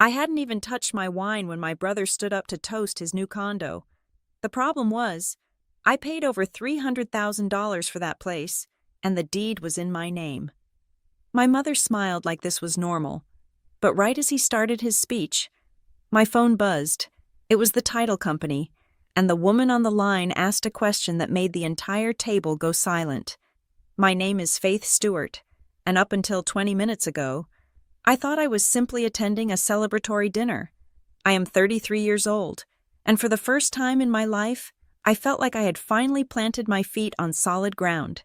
I hadn't even touched my wine when my brother stood up to toast his new condo. The problem was, I paid over $300,000 for that place, and the deed was in my name. My mother smiled like this was normal, but right as he started his speech, my phone buzzed. It was the title company, and the woman on the line asked a question that made the entire table go silent. My name is Faith Stewart, and up until 20 minutes ago, I thought I was simply attending a celebratory dinner. I am 33 years old, and for the first time in my life, I felt like I had finally planted my feet on solid ground.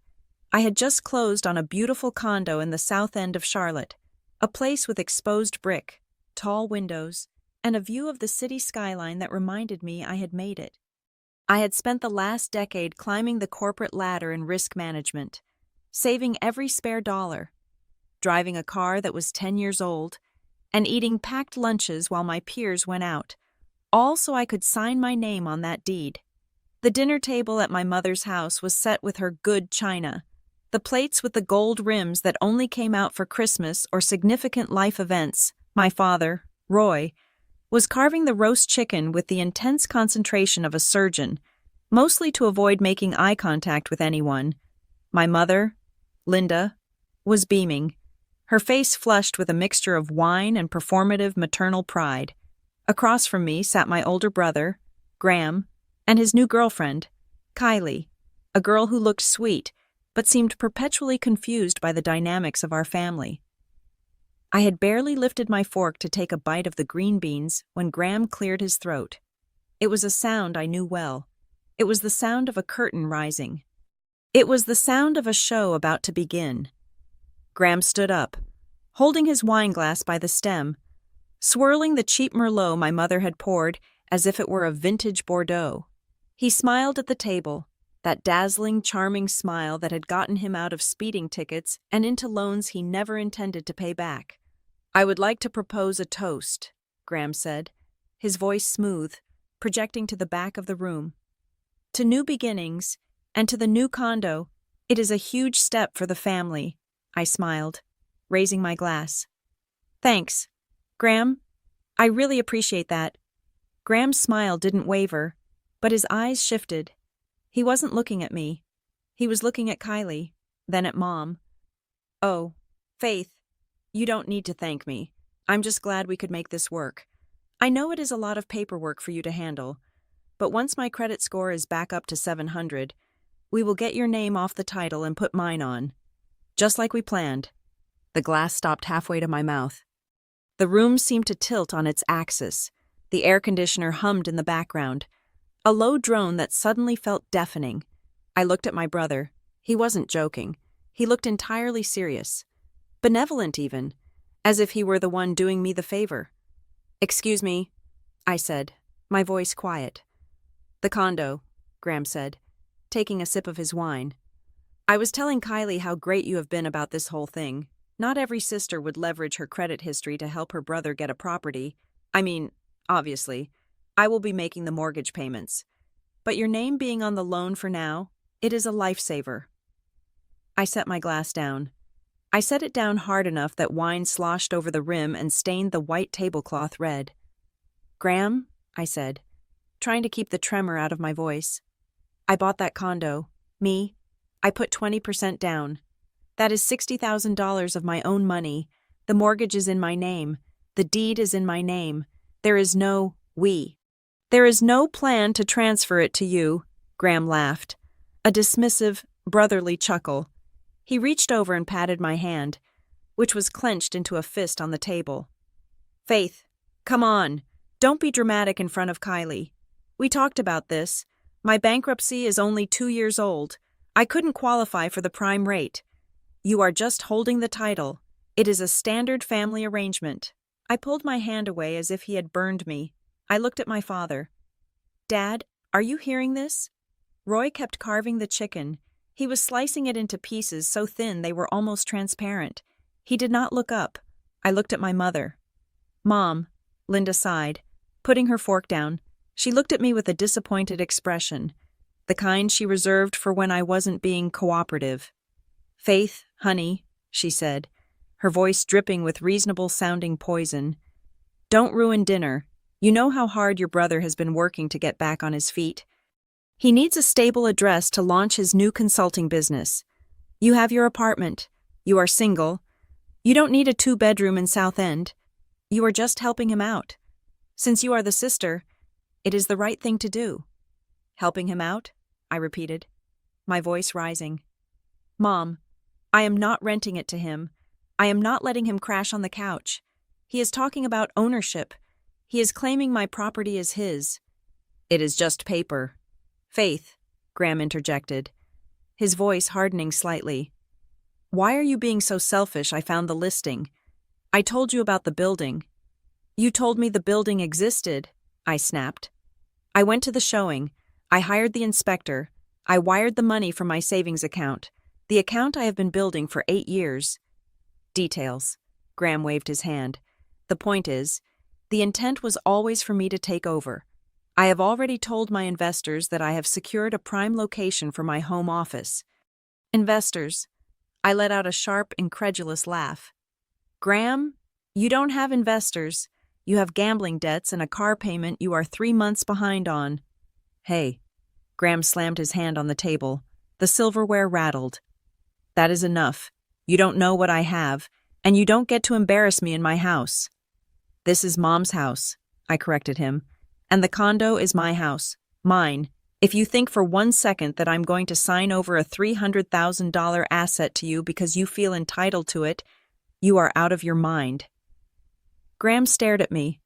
I had just closed on a beautiful condo in the south end of Charlotte, a place with exposed brick, tall windows, and a view of the city skyline that reminded me I had made it. I had spent the last decade climbing the corporate ladder in risk management, saving every spare dollar, driving a car that was 10 years old, and eating packed lunches while my peers went out, all so I could sign my name on that deed. The dinner table at my mother's house was set with her good china, the plates with the gold rims that only came out for Christmas or significant life events. My father, Roy, was carving the roast chicken with the intense concentration of a surgeon, mostly to avoid making eye contact with anyone. My mother, Linda, was beaming, her face flushed with a mixture of wine and performative maternal pride. Across from me sat my older brother, Graham, and his new girlfriend, Kylie, a girl who looked sweet but seemed perpetually confused by the dynamics of our family. I had barely lifted my fork to take a bite of the green beans when Graham cleared his throat. It was a sound I knew well. It was the sound of a curtain rising. It was the sound of a show about to begin. Graham stood up, holding his wineglass by the stem, swirling the cheap Merlot my mother had poured as if it were a vintage Bordeaux. He smiled at the table, that dazzling, charming smile that had gotten him out of speeding tickets and into loans he never intended to pay back. "I would like to propose a toast," Graham said, his voice smooth, projecting to the back of the room. "To new beginnings, and to the new condo. It is a huge step for the family," I smiled, raising my glass. "Thanks, Graham. I really appreciate that." Graham's smile didn't waver, but his eyes shifted. He wasn't looking at me. He was looking at Kylie, then at Mom. "Oh, Faith, you don't need to thank me. I'm just glad we could make this work. I know it is a lot of paperwork for you to handle, but once my credit score is back up to 700, we will get your name off the title and put mine on. Just like we planned." The glass stopped halfway to my mouth. The room seemed to tilt on its axis. The air conditioner hummed in the background, a low drone that suddenly felt deafening. I looked at my brother. He wasn't joking. He looked entirely serious. Benevolent even, as if he were the one doing me the favor. "Excuse me," I said, my voice quiet. "The condo," Graham said, taking a sip of his wine. "I was telling Kylie how great you have been about this whole thing. Not every sister would leverage her credit history to help her brother get a property. I mean, obviously, I will be making the mortgage payments. But your name being on the loan for now, it is a lifesaver." I set my glass down. I set it down hard enough that wine sloshed over the rim and stained the white tablecloth red. "Graham," I said, trying to keep the tremor out of my voice, "I bought that condo. Me. I put 20% down. That is $60,000 of my own money. The mortgage is in my name. The deed is in my name. There is no we. There is no plan to transfer it to you," Graham laughed, a dismissive, brotherly chuckle. He reached over and patted my hand, which was clenched into a fist on the table. "Faith, come on. Don't be dramatic in front of Kylie. We talked about this. My bankruptcy is only 2 years old. I couldn't qualify for the prime rate. You are just holding the title. It is a standard family arrangement." I pulled my hand away as if he had burned me. I looked at my father. "Dad, are you hearing this?" Roy kept carving the chicken. He was slicing it into pieces so thin they were almost transparent. He did not look up. I looked at my mother. "Mom," Linda sighed, putting her fork down. She looked at me with a disappointed expression, the kind she reserved for when I wasn't being cooperative. "Faith, honey," she said, her voice dripping with reasonable-sounding poison, Don't ruin dinner. You know how hard your brother has been working to get back on his feet. He needs a stable address to launch his new consulting business. You have your apartment. You are single. You don't need a 2-bedroom in South End. You are just helping him out. Since you are the sister, it is the right thing to do. Helping him out? I repeated, my voice rising. Mom, I am not renting it to him. I am not letting him crash on the couch. He is talking about ownership. He is claiming my property is his. It is just paper. Faith, Graham interjected, his voice hardening slightly. Why are you being so selfish? I found the listing. I told you about the building. You told me the building existed, I snapped. I went to the showing. I hired the inspector. I wired the money from my savings account, the account I have been building for 8 years. Details. Graham waved his hand. The point is, the intent was always for me to take over. I have already told my investors that I have secured a prime location for my home office. Investors. I let out a sharp, incredulous laugh. Graham, you don't have investors. You have gambling debts and a car payment you are 3 months behind on. Hey. Graham slammed his hand on the table. The silverware rattled. That is enough. You don't know what I have, and you don't get to embarrass me in my house. This is Mom's house, I corrected him, and the condo is my house, mine. If you think for 1 second that I'm going to sign over a $300,000 asset to you because you feel entitled to it, you are out of your mind. Graham stared at me.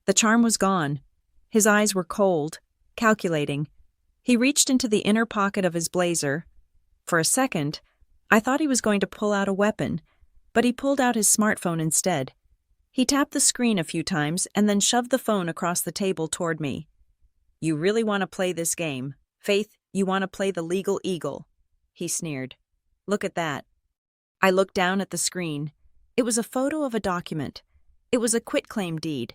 The charm was gone. His eyes were cold, calculating. He reached into the inner pocket of his blazer. For a second, I thought he was going to pull out a weapon, but he pulled out his smartphone instead. He tapped the screen a few times and then shoved the phone across the table toward me. You really want to play this game? Faith, you want to play the legal eagle? He sneered. Look at that. I looked down at the screen. It was a photo of a document. It was a quitclaim deed.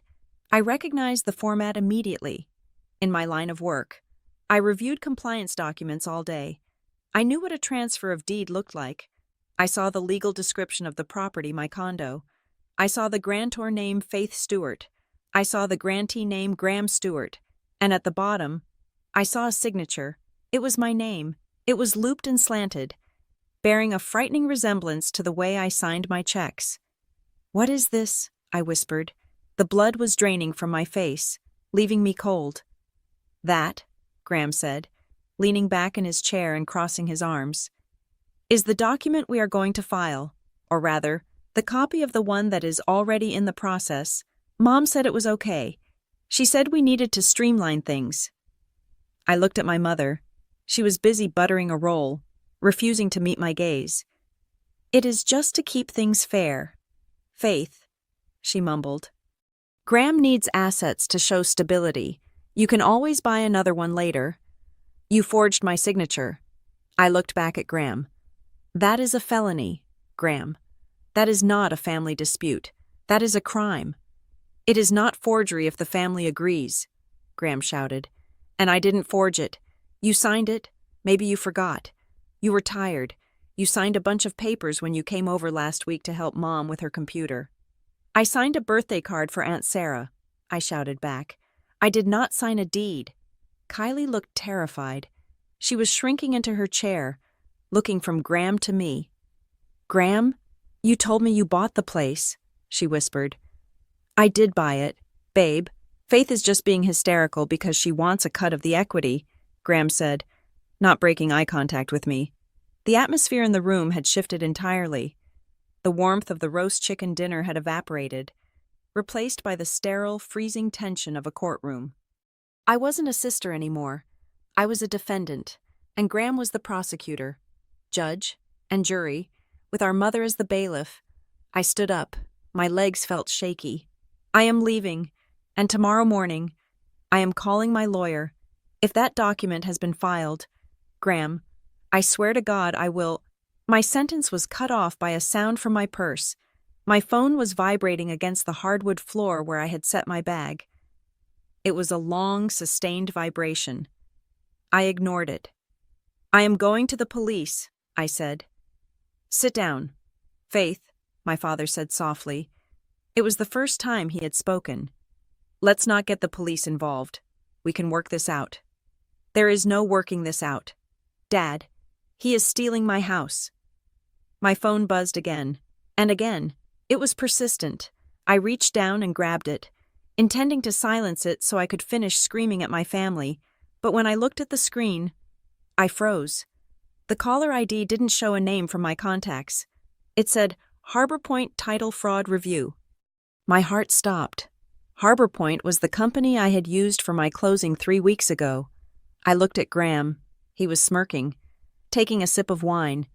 I recognized the format immediately. In my line of work, I reviewed compliance documents all day. I knew what a transfer of deed looked like. I saw the legal description of the property, my condo. I saw the grantor name Faith Stewart. I saw the grantee name Graham Stewart. And at the bottom, I saw a signature. It was my name. It was looped and slanted, bearing a frightening resemblance to the way I signed my checks. What is this? I whispered. The blood was draining from my face, leaving me cold. That, Graham said, leaning back in his chair and crossing his arms, is the document we are going to file, or rather, the copy of the one that is already in the process. Mom said it was okay. She said we needed to streamline things. I looked at my mother. She was busy buttering a roll, refusing to meet my gaze. It is just to keep things fair. Faith, she mumbled. Graham needs assets to show stability. You can always buy another one later. You forged my signature. I looked back at Graham. That is a felony, Graham. That is not a family dispute. That is a crime. It is not forgery if the family agrees, Graham shouted. And I didn't forge it. You signed it. Maybe you forgot. You were tired. You signed a bunch of papers when you came over last week to help Mom with her computer. I signed a birthday card for Aunt Sarah, I shouted back. I did not sign a deed. Kylie looked terrified. She was shrinking into her chair, looking from Graham to me. Graham, you told me you bought the place, she whispered. I did buy it, babe. Faith is just being hysterical because she wants a cut of the equity, Graham said, not breaking eye contact with me. The atmosphere in the room had shifted entirely. The warmth of the roast chicken dinner had evaporated, replaced by the sterile, freezing tension of a courtroom. I wasn't a sister anymore. I was a defendant, and Graham was the prosecutor, judge, and jury, with our mother as the bailiff. I stood up. My legs felt shaky. I am leaving, and tomorrow morning, I am calling my lawyer. If that document has been filed, Graham, I swear to God I will. My sentence was cut off by a sound from my purse. My phone was vibrating against the hardwood floor where I had set my bag. It was a long, sustained vibration. I ignored it. I am going to the police, I said. Sit down. Faith, my father said softly. It was the first time he had spoken. Let's not get the police involved. We can work this out. There is no working this out. Dad, he is stealing my house. My phone buzzed again, and again. It was persistent. I reached down and grabbed it, intending to silence it so I could finish screaming at my family, but when I looked at the screen, I froze. The caller ID didn't show a name from my contacts. It said, Harbor Point Title Fraud Review. My heart stopped. Harbor Point was the company I had used for my closing 3 weeks ago. I looked at Graham. He was smirking, taking a sip of wine,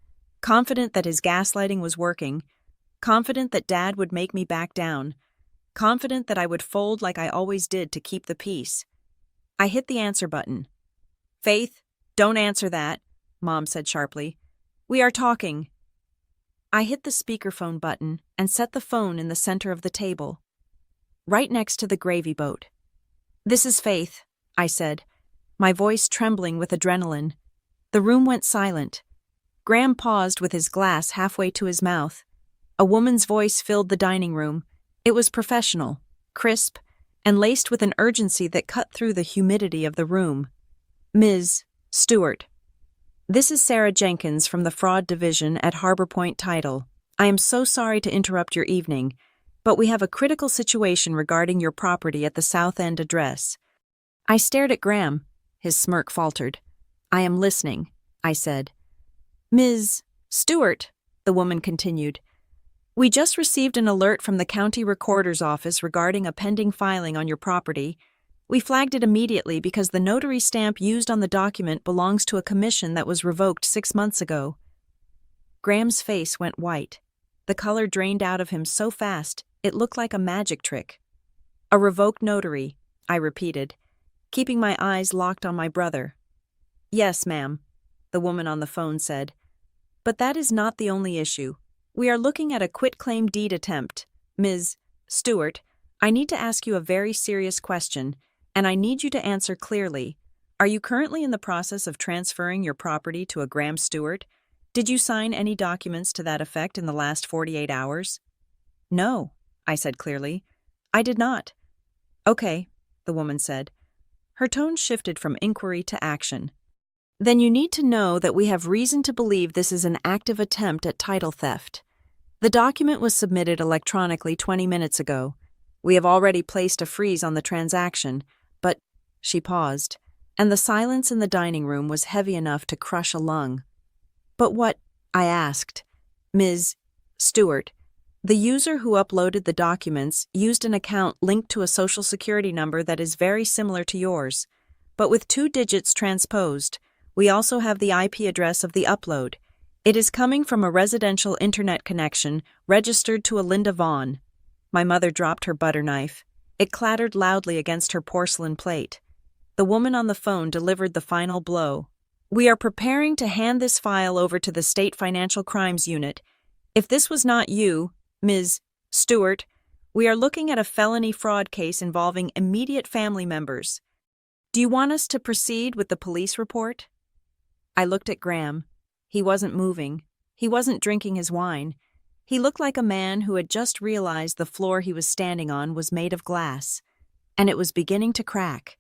confident that his gaslighting was working, confident that Dad would make me back down, confident that I would fold like I always did to keep the peace. I hit the answer button. Faith, don't answer that, Mom said sharply. We are talking. I hit the speakerphone button and set the phone in the center of the table, right next to the gravy boat. This is Faith, I said, my voice trembling with adrenaline. The room went silent. Graham paused with his glass halfway to his mouth. A woman's voice filled the dining room. It was professional, crisp, and laced with an urgency that cut through the humidity of the room. Ms. Stewart. This is Sarah Jenkins from the Fraud Division at Harbor Point Title. I am so sorry to interrupt your evening, but we have a critical situation regarding your property at the South End address. I stared at Graham. His smirk faltered. I am listening, I said. Ms. Stewart, the woman continued. We just received an alert from the county recorder's office regarding a pending filing on your property. We flagged it immediately because the notary stamp used on the document belongs to a commission that was revoked 6 months ago. Graham's face went white. The color drained out of him so fast, it looked like a magic trick. A revoked notary, I repeated, keeping my eyes locked on my brother. Yes, ma'am, the woman on the phone said. But that is not the only issue. We are looking at a quitclaim deed attempt. Ms. Stewart, I need to ask you a very serious question, and I need you to answer clearly. Are you currently in the process of transferring your property to a Graham Stewart? Did you sign any documents to that effect in the last 48 hours? No, I said clearly. I did not. Okay, the woman said. Her tone shifted from inquiry to action. Then you need to know that we have reason to believe this is an active attempt at title theft. The document was submitted electronically 20 minutes ago. We have already placed a freeze on the transaction, but she paused, and the silence in the dining room was heavy enough to crush a lung. But what? I asked. Ms. Stewart, the user who uploaded the documents used an account linked to a social security number that is very similar to yours, but with 2 digits transposed. We also have the IP address of the upload. It is coming from a residential internet connection registered to a Linda Vaughn. My mother dropped her butter knife. It clattered loudly against her porcelain plate. The woman on the phone delivered the final blow. We are preparing to hand this file over to the State Financial Crimes Unit. If this was not you, Ms. Stewart, we are looking at a felony fraud case involving immediate family members. Do you want us to proceed with the police report? I looked at Graham. He wasn't moving. He wasn't drinking his wine. He looked like a man who had just realized the floor he was standing on was made of glass, and it was beginning to crack.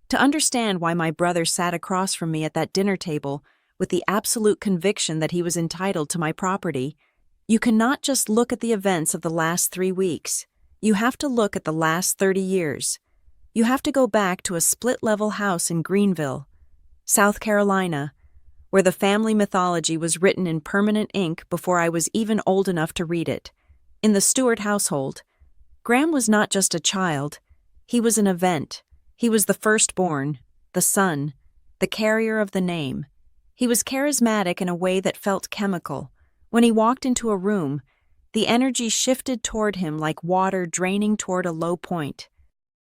To understand why my brother sat across from me at that dinner table with the absolute conviction that he was entitled to my property, you cannot just look at the events of the last 3 weeks. You have to look at the last 30 years. You have to go back to a split-level house in Greenville, South Carolina, where the family mythology was written in permanent ink before I was even old enough to read it. In the Stewart household, Graham was not just a child. He was an event. He was the firstborn, the son, the carrier of the name. He was charismatic in a way that felt chemical. When he walked into a room, the energy shifted toward him like water draining toward a low point.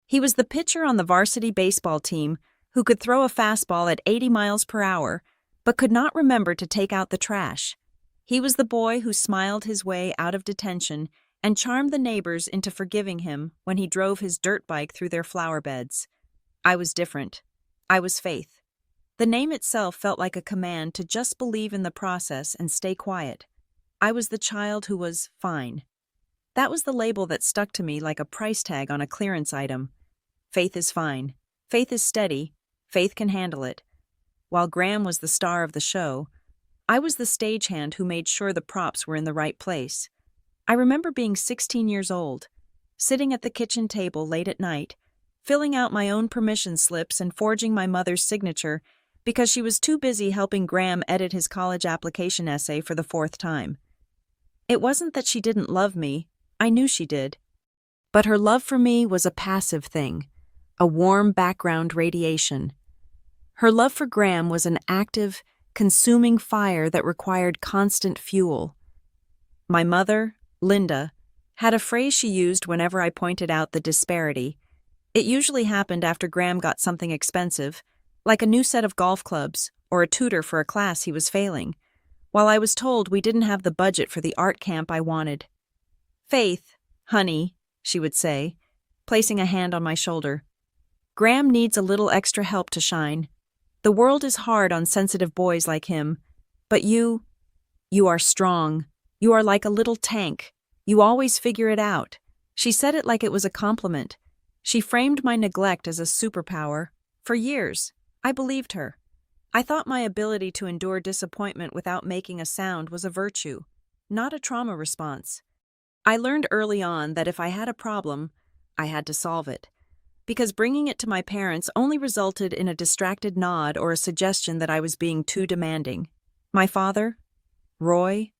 He was the pitcher on the varsity baseball team who could throw a fastball at 80 miles per hour, but could not remember to take out the trash. He was the boy who smiled his way out of detention and charmed the neighbors into forgiving him when he drove his dirt bike through their flower beds. I was different. I was Faith. The name itself felt like a command to just believe in the process and stay quiet. I was the child who was fine. That was the label that stuck to me like a price tag on a clearance item. Faith is fine. Faith is steady. Faith can handle it. While Graham was the star of the show, I was the stagehand who made sure the props were in the right place. I remember being 16 years old, sitting at the kitchen table late at night, filling out my own permission slips and forging my mother's signature because she was too busy helping Graham edit his college application essay for the 4th time. It wasn't that she didn't love me, I knew she did. But her love for me was a passive thing, a warm background radiation. Her love for Graham was an active, consuming fire that required constant fuel. My mother, Linda, had a phrase she used whenever I pointed out the disparity. It usually happened after Graham got something expensive, like a new set of golf clubs or a tutor for a class he was failing, while I was told we didn't have the budget for the art camp I wanted. "Faith, honey," she would say, placing a hand on my shoulder. "Graham needs a little extra help to shine. The world is hard on sensitive boys like him, but you are strong. You are like a little tank. You always figure it out." She said it like it was a compliment. She framed my neglect as a superpower. For years, I believed her. I thought my ability to endure disappointment without making a sound was a virtue, not a trauma response. I learned early on that if I had a problem, I had to solve it, because bringing it to my parents only resulted in a distracted nod or a suggestion that I was being too demanding. My father, Roy,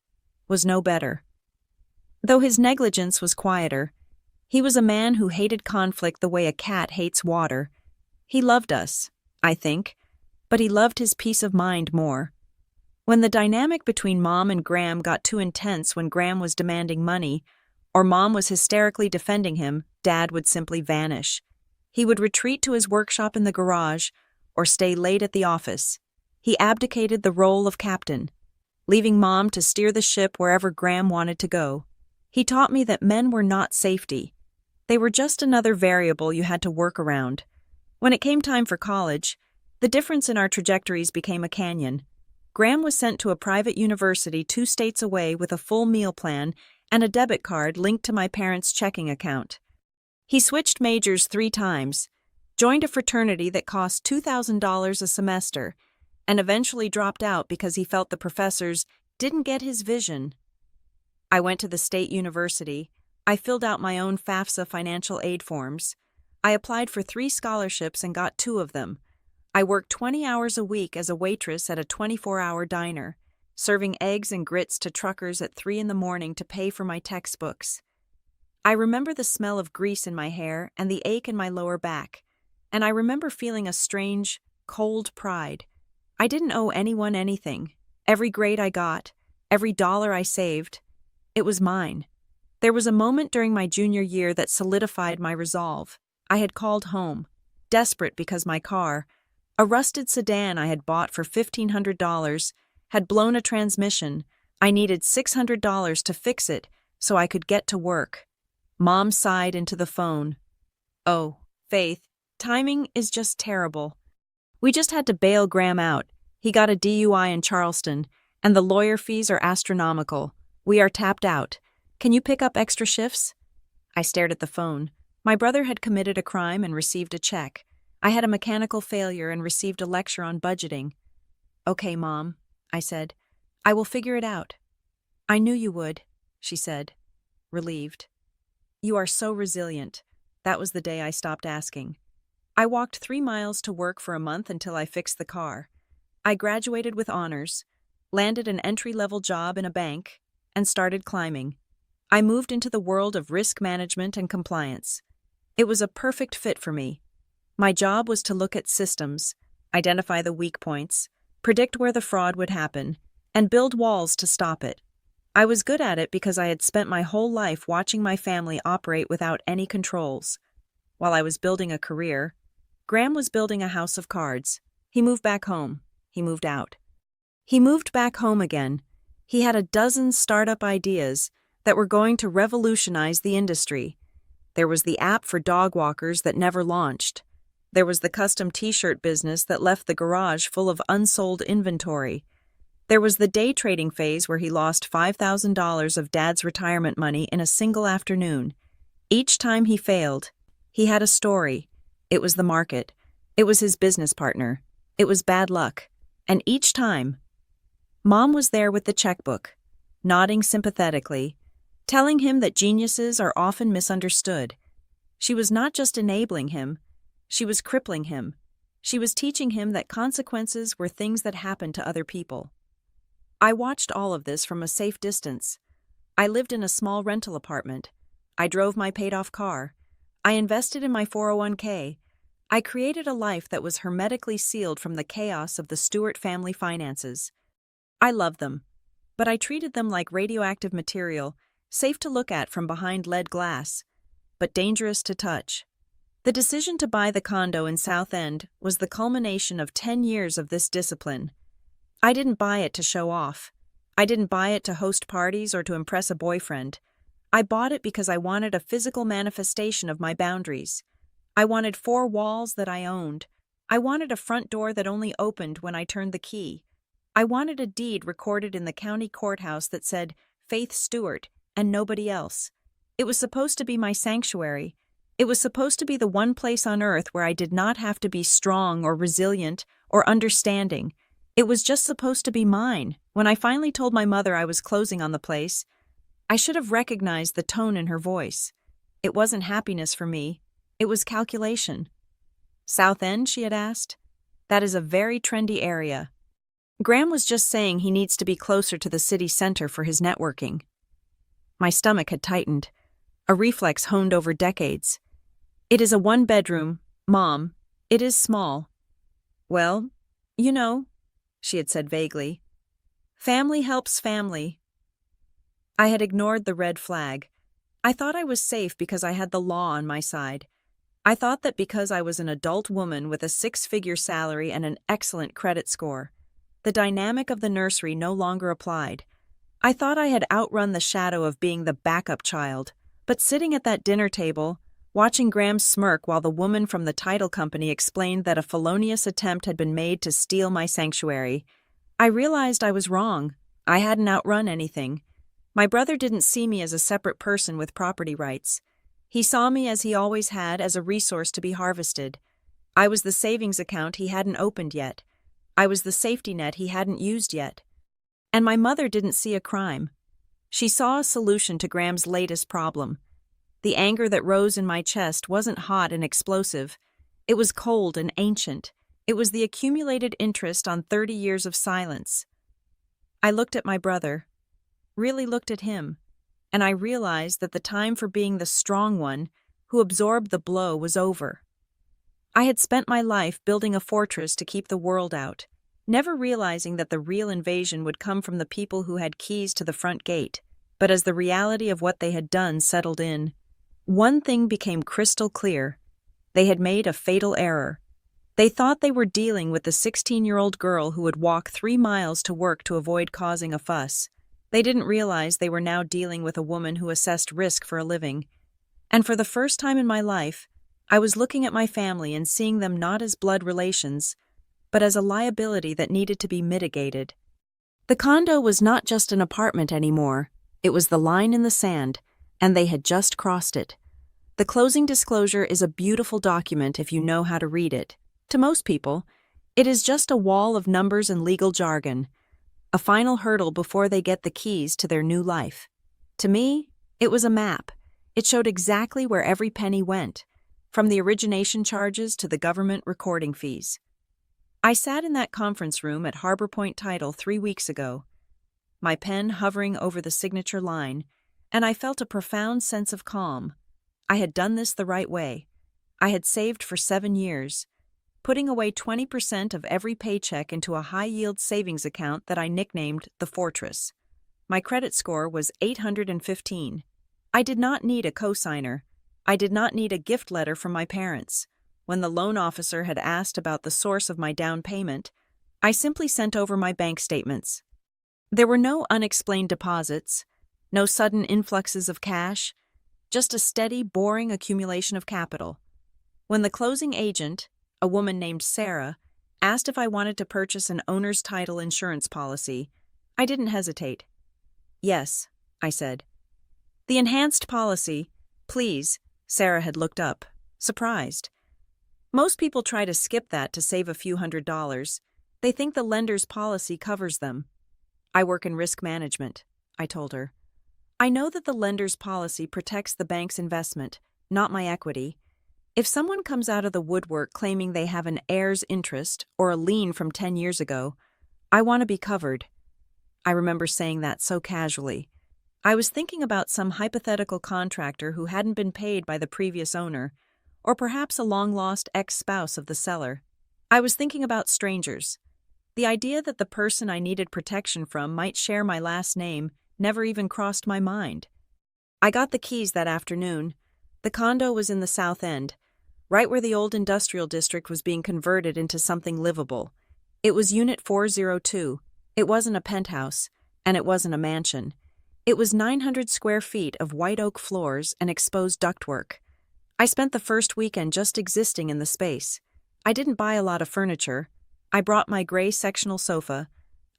was no better. Though his negligence was quieter, he was a man who hated conflict the way a cat hates water. He loved us, I think, but he loved his peace of mind more. When the dynamic between Mom and Graham got too intense when Graham was demanding money, or Mom was hysterically defending him, Dad would simply vanish. He would retreat to his workshop in the garage or stay late at the office. He abdicated the role of captain, leaving Mom to steer the ship wherever Graham wanted to go. He taught me that men were not safety. They were just another variable you had to work around. When it came time for college, the difference in our trajectories became a canyon. Graham was sent to a private university 2 states away with a full meal plan and a debit card linked to my parents' checking account. He switched majors 3 times, joined a fraternity that cost $2,000 a semester, and eventually dropped out because he felt the professors didn't get his vision. I went to the state university. I filled out my own FAFSA financial aid forms. I applied for 3 scholarships and got 2 of them. I worked 20 hours a week as a waitress at a 24-hour diner, serving eggs and grits to truckers at 3 in the morning to pay for my textbooks. I remember the smell of grease in my hair and the ache in my lower back, and I remember feeling a strange, cold pride. I didn't owe anyone anything. Every grade I got, every dollar I saved, it was mine. There was a moment during my junior year that solidified my resolve. I had called home, desperate because my car, a rusted sedan I had bought for $1,500, had blown a transmission. I needed $600 to fix it so I could get to work. Mom sighed into the phone. "Oh, Faith, timing is just terrible. We just had to bail Graham out. He got a DUI in Charleston, and the lawyer fees are astronomical. We are tapped out. Can you pick up extra shifts?" I stared at the phone. My brother had committed a crime and received a check. I had a mechanical failure and received a lecture on budgeting. "Okay, Mom," I said. "I will figure it out." "I knew you would," she said, relieved. "You are so resilient." That was the day I stopped asking. I walked 3 miles to work for a month until I fixed the car. I graduated with honors, landed an entry-level job in a bank, and started climbing. I moved into the world of risk management and compliance. It was a perfect fit for me. My job was to look at systems, identify the weak points, predict where the fraud would happen, and build walls to stop it. I was good at it because I had spent my whole life watching my family operate without any controls. While I was building a career, Graham was building a house of cards. He moved back home. He moved out. He moved back home again. He had a dozen startup ideas that were going to revolutionize the industry. There was the app for dog walkers that never launched. There was the custom t-shirt business that left the garage full of unsold inventory. There was the day trading phase where he lost $5,000 of Dad's retirement money in a single afternoon. Each time he failed, he had a story. It was the market. It was his business partner. It was bad luck. And each time, Mom was there with the checkbook, nodding sympathetically, telling him that geniuses are often misunderstood. She was not just enabling him, she was crippling him. She was teaching him that consequences were things that happened to other people. I watched all of this from a safe distance. I lived in a small rental apartment. I drove my paid-off car. I invested in my 401k. I created a life that was hermetically sealed from the chaos of the Stewart family finances. I loved them, but I treated them like radioactive material, safe to look at from behind lead glass, but dangerous to touch. The decision to buy the condo in South End was the culmination of 10 years of this discipline. I didn't buy it to show off. I didn't buy it to host parties or to impress a boyfriend. I bought it because I wanted a physical manifestation of my boundaries. I wanted 4 walls that I owned. I wanted a front door that only opened when I turned the key. I wanted a deed recorded in the county courthouse that said Faith Stewart and nobody else. It was supposed to be my sanctuary. It was supposed to be the one place on earth where I did not have to be strong or resilient or understanding. It was just supposed to be mine. When I finally told my mother I was closing on the place, I should have recognized the tone in her voice. It wasn't happiness for me. It was calculation. South End, she had asked? That is a very trendy area. Graham was just saying he needs to be closer to the city center for his networking. My stomach had tightened, a reflex honed over decades. It is a 1-bedroom, Mom. It is small. Well, you know, she had said vaguely. Family helps family. I had ignored the red flag. I thought I was safe because I had the law on my side. I thought that because I was an adult woman with a 6-figure salary and an excellent credit score, the dynamic of the nursery no longer applied. I thought I had outrun the shadow of being the backup child, but sitting at that dinner table, watching Graham smirk while the woman from the title company explained that a felonious attempt had been made to steal my sanctuary, I realized I was wrong. I hadn't outrun anything. My brother didn't see me as a separate person with property rights. He saw me as he always had, as a resource to be harvested. I was the savings account he hadn't opened yet. I was the safety net he hadn't used yet. And my mother didn't see a crime. She saw a solution to Graham's latest problem. The anger that rose in my chest wasn't hot and explosive. It was cold and ancient. It was the accumulated interest on 30 years of silence. I looked at my brother, really looked at him, and I realized that the time for being the strong one who absorbed the blow was over. I had spent my life building a fortress to keep the world out, never realizing that the real invasion would come from the people who had keys to the front gate. But as the reality of what they had done settled in, one thing became crystal clear. They had made a fatal error. They thought they were dealing with the 16-year-old girl who would walk 3 miles to work to avoid causing a fuss. They didn't realize they were now dealing with a woman who assessed risk for a living. And for the first time in my life, I was looking at my family and seeing them not as blood relations, but as a liability that needed to be mitigated. The condo was not just an apartment anymore. It was the line in the sand, and they had just crossed it. The closing disclosure is a beautiful document if you know how to read it. To most people, it is just a wall of numbers and legal jargon, a final hurdle before they get the keys to their new life. To me, it was a map. It showed exactly where every penny went, from the origination charges to the government recording fees. I sat in that conference room at Harbor Point Title 3 weeks ago, my pen hovering over the signature line, and I felt a profound sense of calm. I had done this the right way. I had saved for 7 years, putting away 20% of every paycheck into a high-yield savings account that I nicknamed the Fortress. My credit score was 815. I did not need a cosigner. I did not need a gift letter from my parents. When the loan officer had asked about the source of my down payment, I simply sent over my bank statements. There were no unexplained deposits, no sudden influxes of cash, just a steady, boring accumulation of capital. When the closing agent, a woman named Sarah, asked if I wanted to purchase an owner's title insurance policy, I didn't hesitate. Yes, I said. The enhanced policy, please. Sarah had looked up, surprised. Most people try to skip that to save a few $100s. They think the lender's policy covers them. I work in risk management, I told her. I know that the lender's policy protects the bank's investment, not my equity. If someone comes out of the woodwork claiming they have an heirs interest or a lien from 10 years ago, I want to be covered. I remember saying that so casually. I was thinking about some hypothetical contractor who hadn't been paid by the previous owner, or perhaps a long-lost ex-spouse of the seller. I was thinking about strangers. The idea that the person I needed protection from might share my last name never even crossed my mind. I got the keys that afternoon. The condo was in the South End, right where the old industrial district was being converted into something livable. It was Unit 402. It wasn't a penthouse, and it wasn't a mansion. It was 900 square feet of white oak floors and exposed ductwork. I spent the first weekend just existing in the space. I didn't buy a lot of furniture. I brought my gray sectional sofa,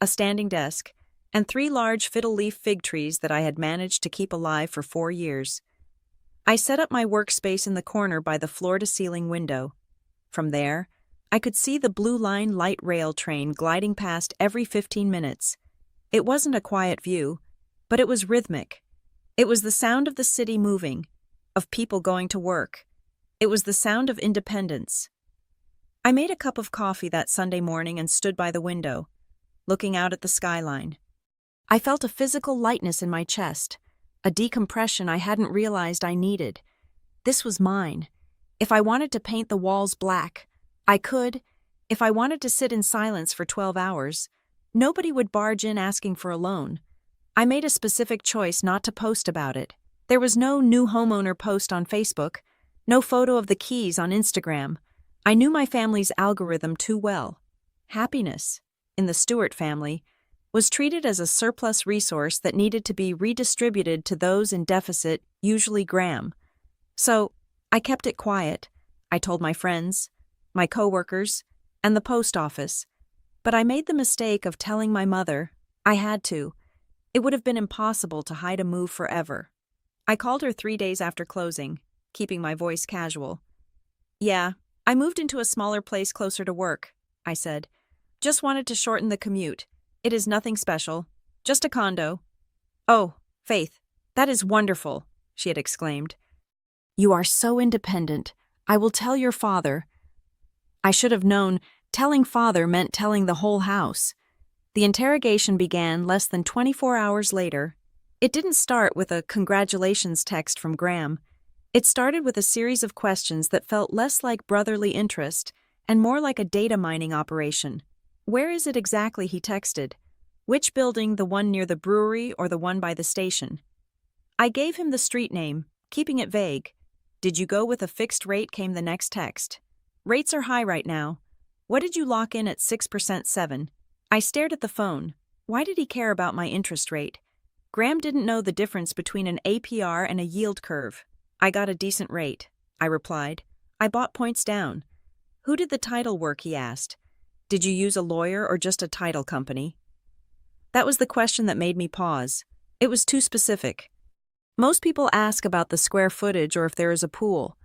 a standing desk, and 3 large fiddle-leaf fig trees that I had managed to keep alive for 4 years. I set up my workspace in the corner by the floor-to-ceiling window. From there, I could see the Blue Line light rail train gliding past every 15 minutes. It wasn't a quiet view, but it was rhythmic. It was the sound of the city moving, of people going to work. It was the sound of independence. I made a cup of coffee that Sunday morning and stood by the window, looking out at the skyline. I felt a physical lightness in my chest, a decompression I hadn't realized I needed. This was mine. If I wanted to paint the walls black, I could. If I wanted to sit in silence for 12 hours, nobody would barge in asking for a loan. I made a specific choice not to post about it. There was no new homeowner post on Facebook, no photo of the keys on Instagram. I knew my family's algorithm too well. Happiness, in the Stewart family, was treated as a surplus resource that needed to be redistributed to those in deficit, usually Graham. So, I kept it quiet. I told my friends, my coworkers, and the post office. But I made the mistake of telling my mother. I had to. It would have been impossible to hide a move forever. I called her 3 days after closing, keeping my voice casual. "Yeah, I moved into a smaller place closer to work," I said. "Just wanted to shorten the commute. It is nothing special. Just a condo." "Oh, Faith, that is wonderful," she had exclaimed. "You are so independent. I will tell your father." I should have known telling father meant telling the whole house. The interrogation began less than 24 hours later. It didn't start with a congratulations text from Graham. It started with a series of questions that felt less like brotherly interest and more like a data mining operation. "Where is it exactly?" he texted. "Which building, the one near the brewery or the one by the station?" I gave him the street name, keeping it vague. "Did you go with a fixed rate?" came the next text. "Rates are high right now. What did you lock in at 6% 7? I stared at the phone. Why did he care about my interest rate? Graham didn't know the difference between an APR and a yield curve. "I got a decent rate," I replied. "I bought points down." "Who did the title work?" he asked. "Did you use a lawyer or just a title company?" That was the question that made me pause. It was too specific. Most people ask about the square footage or if there is a pool.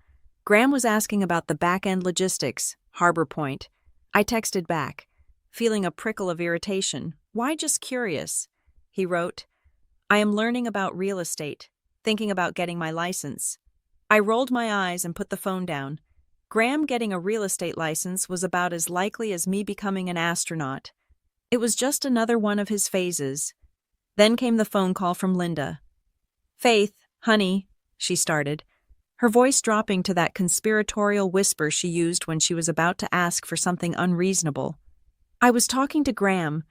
Graham was asking about the back-end logistics, Harbor Point. I texted back, feeling a prickle of irritation. "Why just curious?" He wrote, "I am learning about real estate, thinking about getting my license." I rolled my eyes and put the phone down. Graham getting a real estate license was about as likely as me becoming an astronaut. It was just another one of his phases. Then came the phone call from Linda. "Faith, honey," she started, her voice dropping to that conspiratorial whisper she used when she was about to ask for something unreasonable. "I was talking to Graham.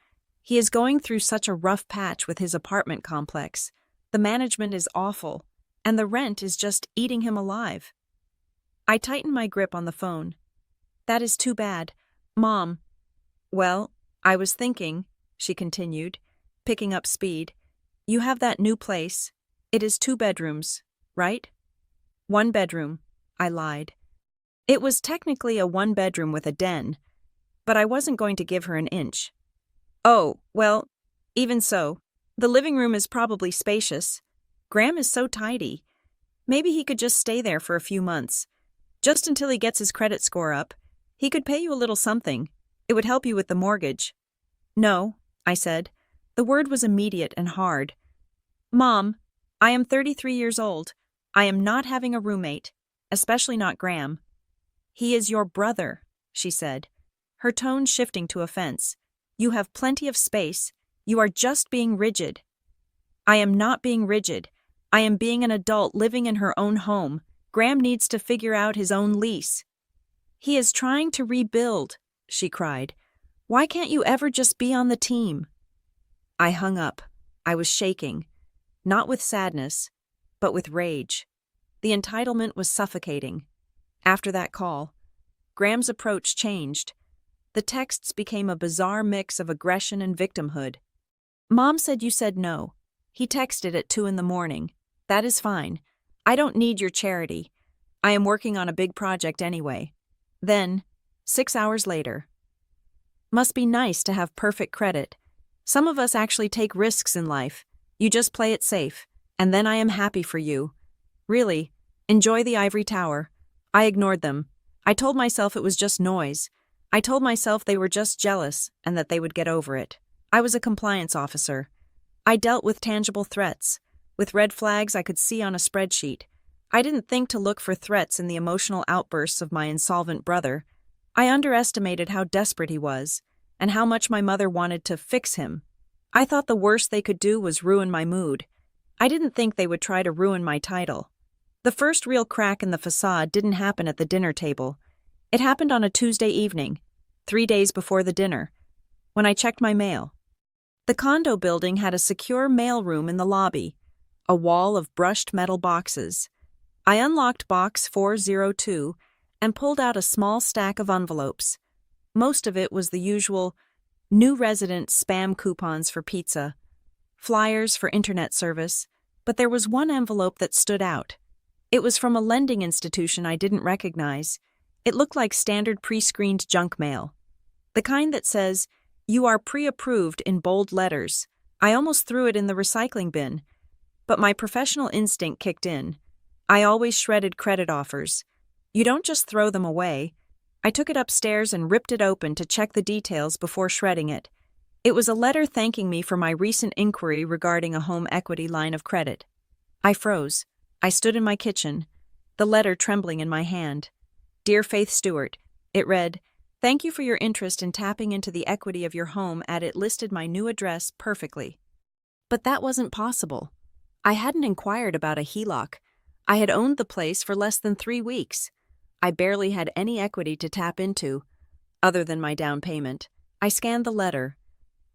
He is going through such a rough patch with his apartment complex. The management is awful, and the rent is just eating him alive." I tightened my grip on the phone. "That is too bad. Mom." "Well, I was thinking," she continued, picking up speed. "You have that new place. It is 2 bedrooms, right?" "1 bedroom," I lied. It was technically a 1-bedroom with a den, but I wasn't going to give her an inch. "Oh, well, even so, the living room is probably spacious. Graham is so tidy. Maybe he could just stay there for a few months. Just until he gets his credit score up. He could pay you a little something. It would help you with the mortgage." "No," I said. The word was immediate and hard. "Mom, I am 33 years old. I am not having a roommate, especially not Graham." "He is your brother," she said, her tone shifting to offense. "You have plenty of space. You are just being rigid." "I am not being rigid. I am being an adult living in her own home. Graham needs to figure out his own lease." "He is trying to rebuild," she cried. "Why can't you ever just be on the team?" I hung up. I was shaking, not with sadness, but with rage. The entitlement was suffocating. After that call, Graham's approach changed. The texts became a bizarre mix of aggression and victimhood. "Mom said you said no. He texted at 2 in the morning. That is fine. I don't need your charity. I am working on a big project anyway." Then, 6 hours later. "Must be nice to have perfect credit. Some of us actually take risks in life. You just play it safe, and then I am happy for you. Really, enjoy the ivory tower." I ignored them. I told myself it was just noise. I told myself they were just jealous and that they would get over it. I was a compliance officer. I dealt with tangible threats, with red flags I could see on a spreadsheet. I didn't think to look for threats in the emotional outbursts of my insolvent brother. I underestimated how desperate he was, and how much my mother wanted to fix him. I thought the worst they could do was ruin my mood. I didn't think they would try to ruin my title. The first real crack in the facade didn't happen at the dinner table. It happened on a Tuesday evening, 3 days before the dinner, when I checked my mail. The condo building had a secure mail room in the lobby, a wall of brushed metal boxes. I unlocked box 402 and pulled out a small stack of envelopes. Most of it was the usual new resident spam coupons for pizza, flyers for internet service, but there was one envelope that stood out. It was from a lending institution I didn't recognize. It looked like standard pre-screened junk mail. The kind that says, "You are pre-approved" in bold letters. I almost threw it in the recycling bin, but my professional instinct kicked in. I always shredded credit offers. You don't just throw them away. I took it upstairs and ripped it open to check the details before shredding it. It was a letter thanking me for my recent inquiry regarding a home equity line of credit. I froze. I stood in my kitchen, the letter trembling in my hand. "Dear Faith Stewart," it read, "Thank you for your interest in tapping into the equity of your home at it listed my new address perfectly." But that wasn't possible. I hadn't inquired about a HELOC. I had owned the place for less than 3 weeks. I barely had any equity to tap into, other than my down payment. I scanned the letter,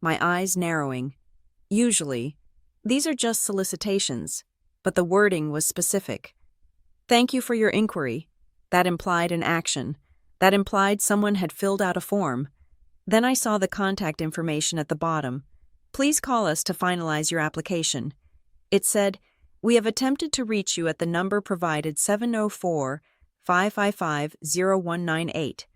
my eyes narrowing. Usually, these are just solicitations, but the wording was specific. "Thank you for your inquiry." That implied an action. That implied someone had filled out a form. Then I saw the contact information at the bottom. "Please call us to finalize your application." It said, "We have attempted to reach you at the number provided 704-555-0198.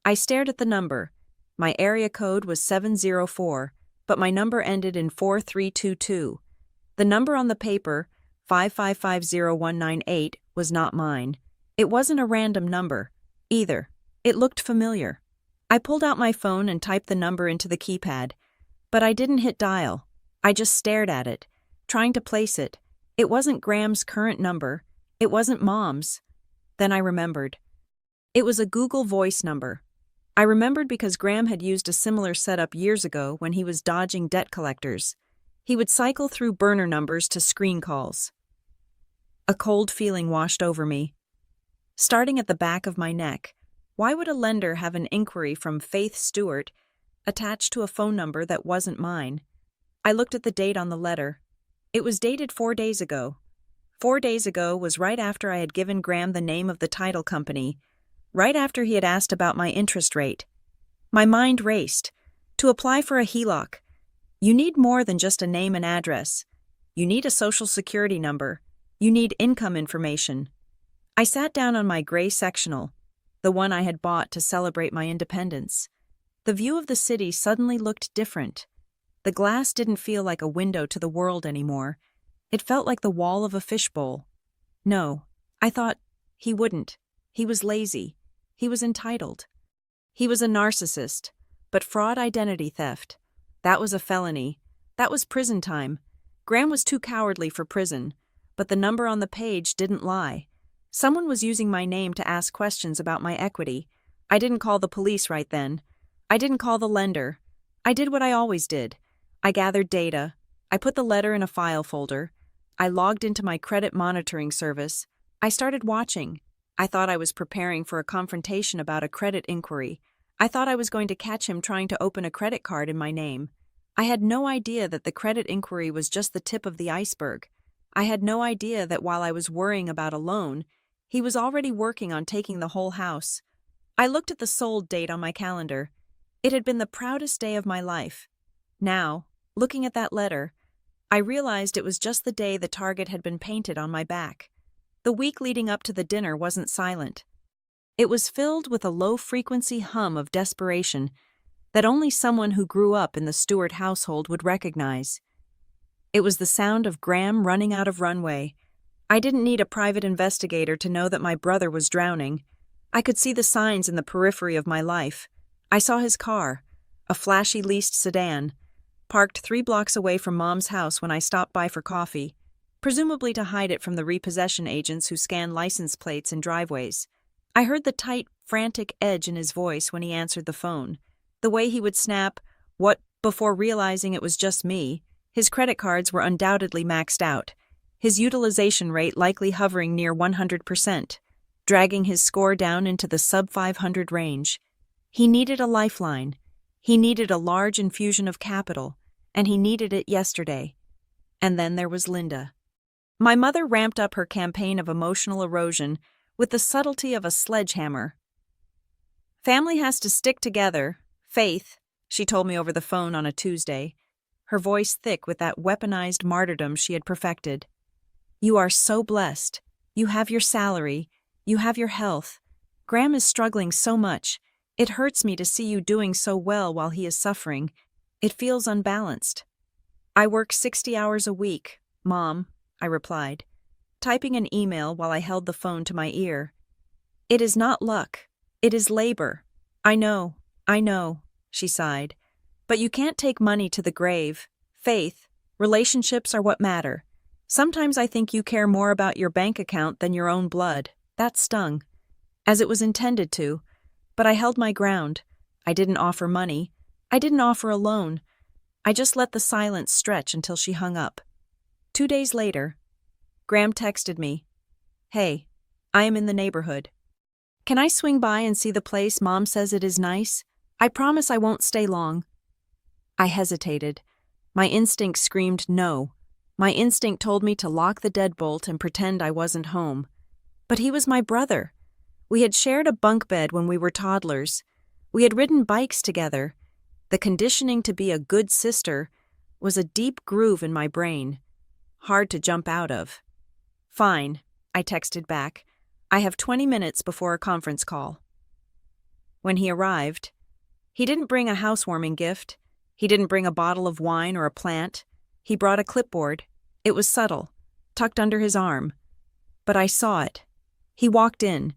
I stared at the number. My area code was 704, but my number ended in 4322. The number on the paper, 555-0198, was not mine. It wasn't a random number, either. It looked familiar. I pulled out my phone and typed the number into the keypad, but I didn't hit dial. I just stared at it, trying to place it. It wasn't Graham's current number. It wasn't Mom's. Then I remembered. It was a Google Voice number. I remembered because Graham had used a similar setup years ago when he was dodging debt collectors. He would cycle through burner numbers to screen calls. A cold feeling washed over me. Starting at the back of my neck, why would a lender have an inquiry from Faith Stewart attached to a phone number that wasn't mine? I looked at the date on the letter. It was dated 4 days ago. 4 days ago was right after I had given Graham the name of the title company, right after he had asked about my interest rate. My mind raced. To apply for a HELOC, you need more than just a name and address. You need a social security number. You need income information. I sat down on my gray sectional, the one I had bought to celebrate my independence. The view of the city suddenly looked different. The glass didn't feel like a window to the world anymore. It felt like the wall of a fishbowl. No, I thought, he wouldn't. He was lazy. He was entitled. He was a narcissist. But fraud identity theft, that was a felony. That was prison time. Graham was too cowardly for prison, but the number on the page didn't lie. Someone was using my name to ask questions about my equity. I didn't call the police right then. I didn't call the lender. I did what I always did. I gathered data. I put the letter in a file folder. I logged into my credit monitoring service. I started watching. I thought I was preparing for a confrontation about a credit inquiry. I thought I was going to catch him trying to open a credit card in my name. I had no idea that the credit inquiry was just the tip of the iceberg. I had no idea that while I was worrying about a loan, he was already working on taking the whole house. I looked at the sold date on my calendar. It had been the proudest day of my life. Now, looking at that letter, I realized it was just the day the target had been painted on my back. The week leading up to the dinner wasn't silent. It was filled with a low-frequency hum of desperation that only someone who grew up in the Stewart household would recognize. It was the sound of Graham running out of runway. I didn't need a private investigator to know that my brother was drowning. I could see the signs in the periphery of my life. I saw his car, a flashy leased sedan, parked 3 blocks away from Mom's house when I stopped by for coffee, presumably to hide it from the repossession agents who scan license plates and driveways. I heard the tight, frantic edge in his voice when he answered the phone. The way he would snap, "What?" before realizing it was just me. His credit cards were undoubtedly maxed out, his utilization rate likely hovering near 100%, dragging his score down into the sub-500 range. He needed a lifeline. He needed a large infusion of capital, and he needed it yesterday. And then there was Linda. My mother ramped up her campaign of emotional erosion with the subtlety of a sledgehammer. "Family has to stick together. Faith," she told me over the phone on a Tuesday, her voice thick with that weaponized martyrdom she had perfected. "You are so blessed. You have your salary. You have your health. Graham is struggling so much. It hurts me to see you doing so well while he is suffering. It feels unbalanced." "I work 60 hours a week, Mom," I replied, typing an email while I held the phone to my ear. "It is not luck. It is labor." I know, she sighed. "But you can't take money to the grave. Faith, relationships are what matter. Sometimes I think you care more about your bank account than your own blood." That stung, as it was intended to, but I held my ground. I didn't offer money. I didn't offer a loan. I just let the silence stretch until she hung up. 2 days later, Graham texted me, "Hey, I am in the neighborhood. Can I swing by and see the place Mom says it is nice? I promise I won't stay long." I hesitated. My instinct screamed no. My instinct told me to lock the deadbolt and pretend I wasn't home. But he was my brother. We had shared a bunk bed when we were toddlers. We had ridden bikes together. The conditioning to be a good sister was a deep groove in my brain, hard to jump out of. "Fine," I texted back. "I have 20 minutes before a conference call." When he arrived, he didn't bring a housewarming gift. He didn't bring a bottle of wine or a plant. He brought a clipboard. It was subtle, tucked under his arm. But I saw it. He walked in,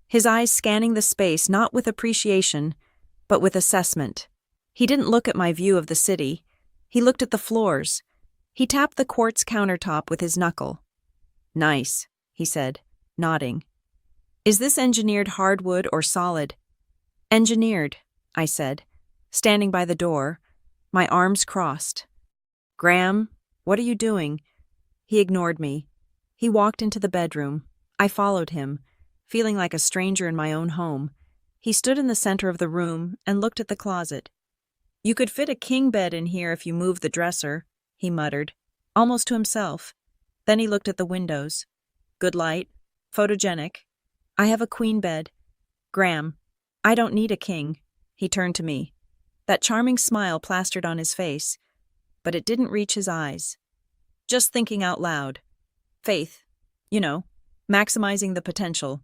his eyes scanning the space not with appreciation, but with assessment. He didn't look at my view of the city. He looked at the floors. He tapped the quartz countertop with his knuckle. "Nice," he said, nodding. "Is this engineered hardwood or solid?" "Engineered," I said, standing by the door, my arms crossed. "Graham, what are you doing?" He ignored me. He walked into the bedroom. I followed him, feeling like a stranger in my own home. He stood in the center of the room and looked at the closet. "You could fit a king bed in here if you moved the dresser," he muttered, almost to himself. Then he looked at the windows. "Good light, photogenic. I have a queen bed. Graham, I don't need a king." He turned to me. That charming smile plastered on his face, but it didn't reach his eyes. "Just thinking out loud. Faith, maximizing the potential.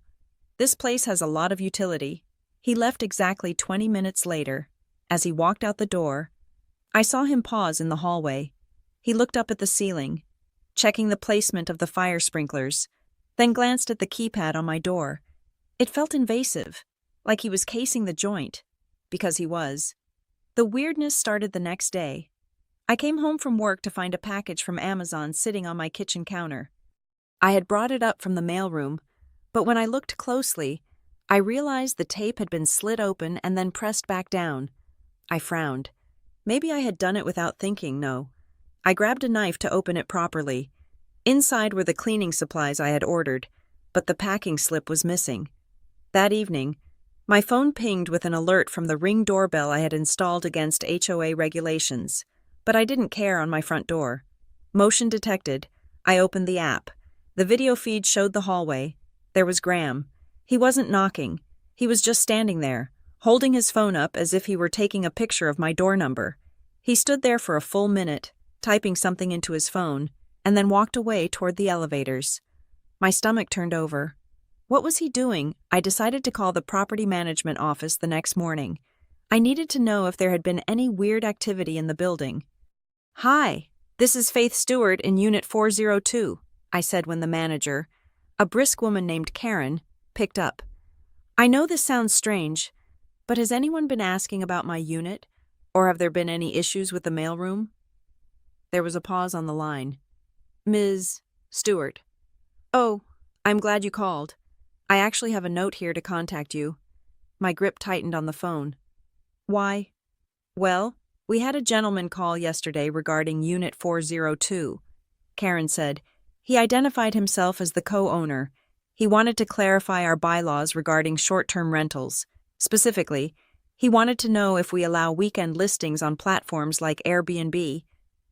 This place has a lot of utility." He left exactly 20 minutes later. As he walked out the door, I saw him pause in the hallway. He looked up at the ceiling, checking the placement of the fire sprinklers, then glanced at the keypad on my door. It felt invasive, like he was casing the joint, because he was. The weirdness started the next day. I came home from work to find a package from Amazon sitting on my kitchen counter. I had brought it up from the mailroom, but when I looked closely, I realized the tape had been slit open and then pressed back down. I frowned. Maybe I had done it without thinking, no. I grabbed a knife to open it properly. Inside were the cleaning supplies I had ordered, but the packing slip was missing. That evening, my phone pinged with an alert from the Ring doorbell I had installed against HOA regulations, but I didn't care on my front door. Motion detected. I opened the app. The video feed showed the hallway. There was Graham. He wasn't knocking. He was just standing there, holding his phone up as if he were taking a picture of my door number. He stood there for a full minute, typing something into his phone, and then walked away toward the elevators. My stomach turned over. What was he doing? I decided to call the property management office the next morning. I needed to know if there had been any weird activity in the building. "Hi, this is Faith Stewart in Unit 402, I said when the manager, a brisk woman named Karen, picked up. I know this sounds strange, but has anyone been asking about my unit, or have there been any issues with the mailroom? There was a pause on the line. Ms. Stewart. Oh, I'm glad you called. I actually have a note here to contact you. My grip tightened on the phone. Why? Well, we had a gentleman call yesterday regarding Unit 402. Karen said. He identified himself as the co-owner. He wanted to clarify our bylaws regarding short-term rentals. Specifically, he wanted to know if we allow weekend listings on platforms like Airbnb.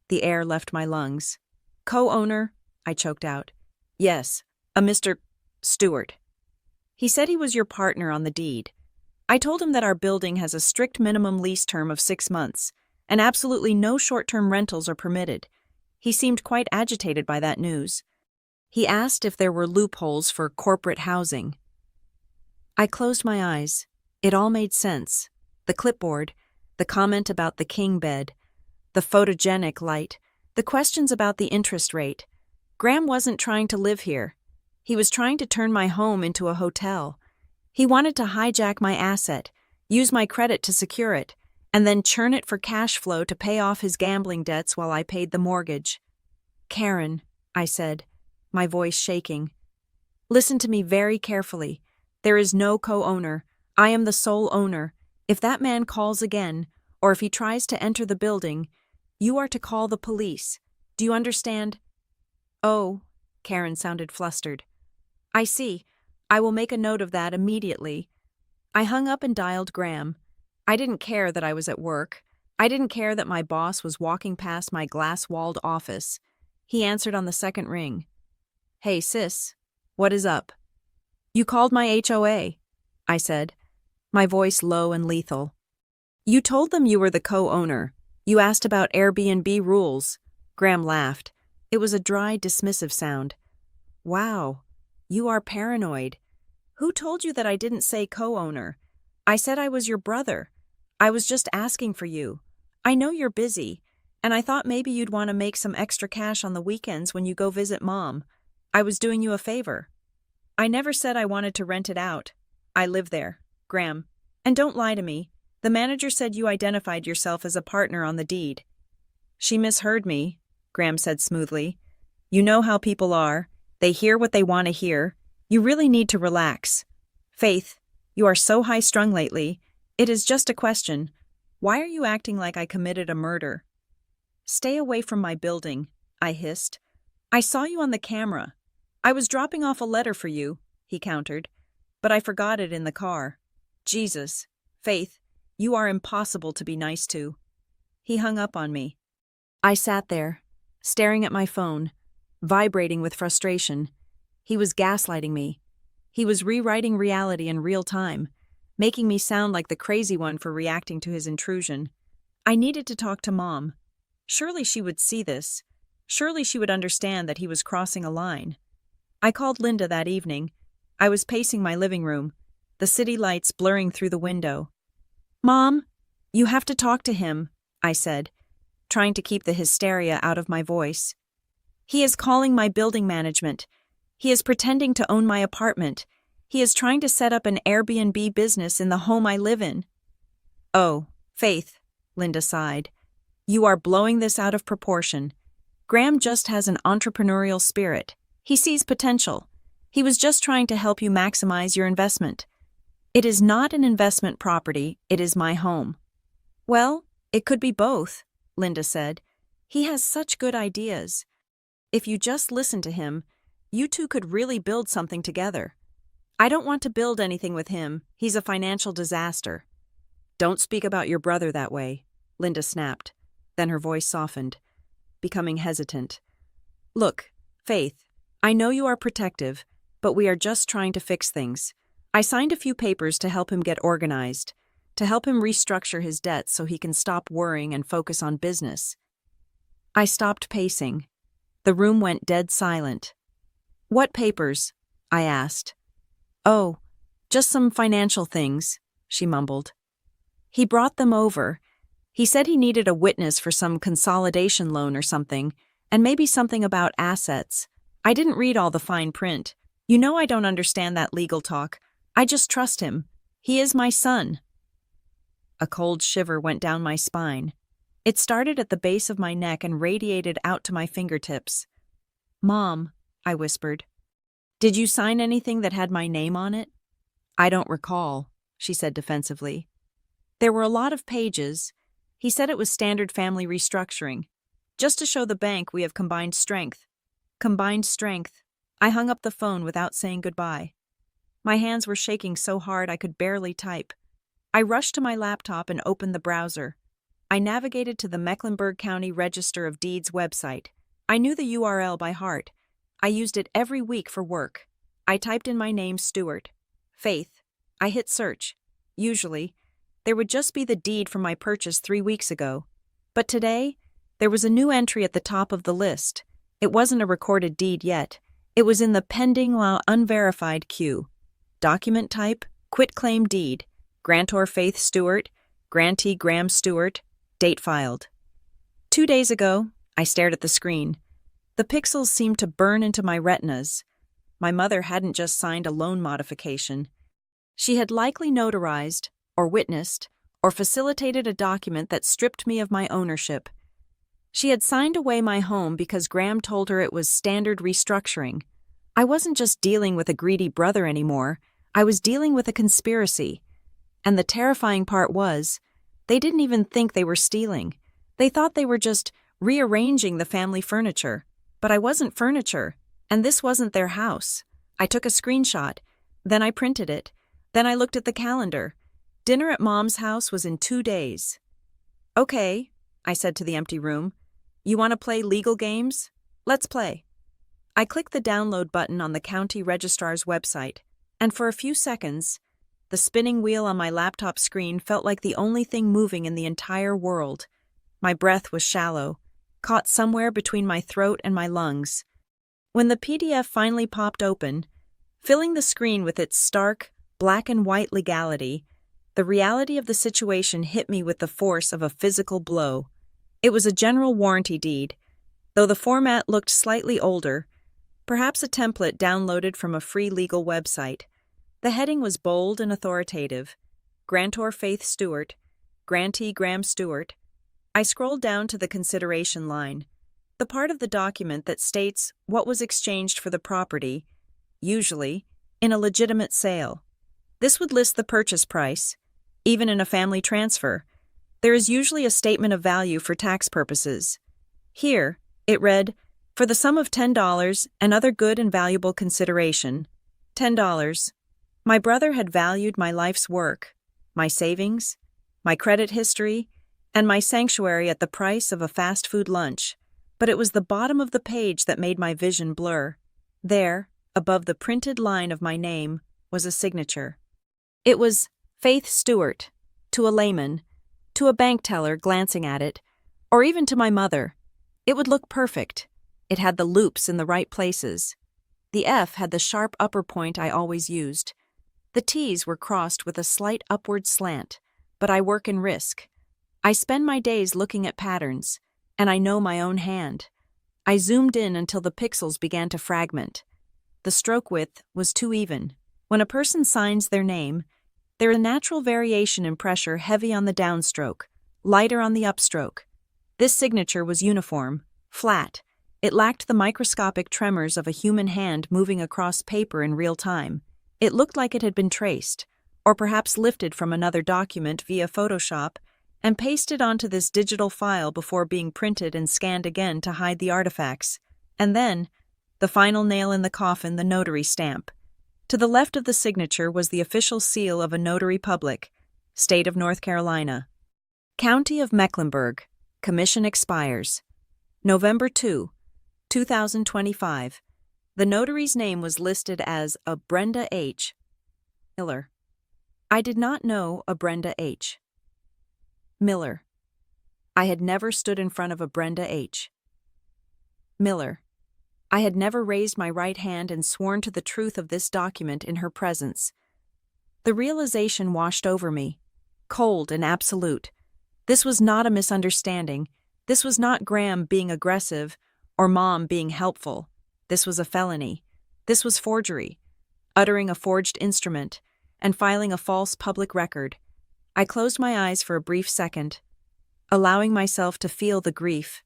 The air left my lungs. Co-owner? I choked out. Yes, a Mr. Stewart. He said he was your partner on the deed. I told him that our building has a strict minimum lease term of 6 months, and absolutely no short-term rentals are permitted. He seemed quite agitated by that news. He asked if there were loopholes for corporate housing. I closed my eyes. It all made sense. The clipboard, the comment about the king bed, the photogenic light, the questions about the interest rate. Graham wasn't trying to live here. He was trying to turn my home into a hotel. He wanted to hijack my asset, use my credit to secure it, and then churn it for cash flow to pay off his gambling debts while I paid the mortgage. Karen, I said, my voice shaking. Listen to me very carefully. There is no co-owner. I am the sole owner. If that man calls again, or if he tries to enter the building, you are to call the police. Do you understand? Oh, Karen sounded flustered. I see. I will make a note of that immediately. I hung up and dialed Graham. I didn't care that I was at work. I didn't care that my boss was walking past my glass-walled office. He answered on the second ring. Hey, sis, what is up? You called my HOA, I said, my voice low and lethal. You told them you were the co-owner. You asked about Airbnb rules. Graham laughed. It was a dry, dismissive sound. Wow, you are paranoid. Who told you that I didn't say co-owner? I said I was your brother. I was just asking for you. I know you're busy, and I thought maybe you'd want to make some extra cash on the weekends when you go visit Mom. I was doing you a favor. I never said I wanted to rent it out. I live there, Graham. And don't lie to me. The manager said you identified yourself as a partner on the deed. She misheard me, Graham said smoothly. You know how people are. They hear what they want to hear. You really need to relax. Faith, you are so high-strung lately. It is just a question. Why are you acting like I committed a murder? Stay away from my building, I hissed. I saw you on the camera. I was dropping off a letter for you, he countered, but I forgot it in the car. Jesus, Faith, you are impossible to be nice to. He hung up on me. I sat there, staring at my phone, vibrating with frustration. He was gaslighting me. He was rewriting reality in real time, making me sound like the crazy one for reacting to his intrusion. I needed to talk to Mom. Surely she would see this. Surely she would understand that he was crossing a line. I called Linda that evening. I was pacing my living room, the city lights blurring through the window. Mom, you have to talk to him, I said, trying to keep the hysteria out of my voice. He is calling my building management. He is pretending to own my apartment. He is trying to set up an Airbnb business in the home I live in." "Oh, Faith," Linda sighed. "You are blowing this out of proportion. Graham just has an entrepreneurial spirit. He sees potential. He was just trying to help you maximize your investment." "It is not an investment property, it is my home." "Well, it could be both," Linda said. "He has such good ideas. If you just listen to him, you two could really build something together." "I don't want to build anything with him. He's a financial disaster." "Don't speak about your brother that way," Linda snapped. Then her voice softened, becoming hesitant. "Look, Faith, I know you are protective, but we are just trying to fix things. I signed a few papers to help him get organized, to help him restructure his debts so he can stop worrying and focus on business." I stopped pacing. The room went dead silent. "What papers?" I asked. "Oh, just some financial things," she mumbled. "He brought them over. He said he needed a witness for some consolidation loan or something, and maybe something about assets. I didn't read all the fine print. You know I don't understand that legal talk. I just trust him. He is my son." A cold shiver went down my spine. It started at the base of my neck and radiated out to my fingertips. "Mom," I whispered, "did you sign anything that had my name on it?" "I don't recall," she said defensively. "There were a lot of pages. He said it was standard family restructuring. Just to show the bank we have combined strength." Combined strength. I hung up the phone without saying goodbye. My hands were shaking so hard I could barely type. I rushed to my laptop and opened the browser. I navigated to the Mecklenburg County Register of Deeds website. I knew the URL by heart. I used it every week for work. I typed in my name, Stewart. Faith. I hit search. Usually, there would just be the deed from my purchase 3 weeks ago. But today, there was a new entry at the top of the list. It wasn't a recorded deed yet. It was in the pending while unverified queue. Document type, quitclaim deed. Grantor Faith Stewart, grantee Graham Stewart, date filed. 2 days ago, I stared at the screen. The pixels seemed to burn into my retinas. My mother hadn't just signed a loan modification. She had likely notarized, or witnessed, or facilitated a document that stripped me of my ownership. She had signed away my home because Graham told her it was standard restructuring. I wasn't just dealing with a greedy brother anymore. I was dealing with a conspiracy. And the terrifying part was, they didn't even think they were stealing. They thought they were just rearranging the family furniture. But I wasn't furniture, and this wasn't their house. I took a screenshot. Then I printed it. Then I looked at the calendar. Dinner at Mom's house was in 2 days. "Okay," I said to the empty room. "You want to play legal games? Let's play." I clicked the download button on the county registrar's website, and for a few seconds, the spinning wheel on my laptop screen felt like the only thing moving in the entire world. My breath was shallow, caught somewhere between my throat and my lungs. When the PDF finally popped open, filling the screen with its stark, black and white legality, the reality of the situation hit me with the force of a physical blow. It was a general warranty deed, though the format looked slightly older, perhaps a template downloaded from a free legal website. The heading was bold and authoritative. Grantor Faith Stewart, grantee Graham Stewart. I scrolled down to the consideration line, the part of the document that states what was exchanged for the property, usually, in a legitimate sale. This would list the purchase price. Even in a family transfer, there is usually a statement of value for tax purposes. Here, it read, "For the sum of $10 and other good and valuable consideration." $10. My brother had valued my life's work, my savings, my credit history, and my sanctuary at the price of a fast food lunch, but it was the bottom of the page that made my vision blur. There, above the printed line of my name, was a signature. It was Faith Stewart, to a layman, to a bank teller glancing at it, or even to my mother. It would look perfect. It had the loops in the right places. The F had the sharp upper point I always used. The T's were crossed with a slight upward slant, but I work in risk. I spend my days looking at patterns, and I know my own hand. I zoomed in until the pixels began to fragment. The stroke width was too even. When a person signs their name, there is a natural variation in pressure, heavy on the downstroke, lighter on the upstroke. This signature was uniform, flat. It lacked the microscopic tremors of a human hand moving across paper in real time. It looked like it had been traced, or perhaps lifted from another document via Photoshop and pasted onto this digital file before being printed and scanned again to hide the artifacts. And then, the final nail in the coffin, the notary stamp. To the left of the signature was the official seal of a notary public, State of North Carolina. County of Mecklenburg. Commission expires. November 2, 2025. The notary's name was listed as a Brenda H. Miller. I did not know a Brenda H. Miller. I had never stood in front of a Brenda H. Miller. I had never raised my right hand and sworn to the truth of this document in her presence. The realization washed over me, cold and absolute. This was not a misunderstanding. This was not Graham being aggressive or Mom being helpful. This was a felony. This was forgery, uttering a forged instrument, and filing a false public record. I closed my eyes for a brief second, allowing myself to feel the grief.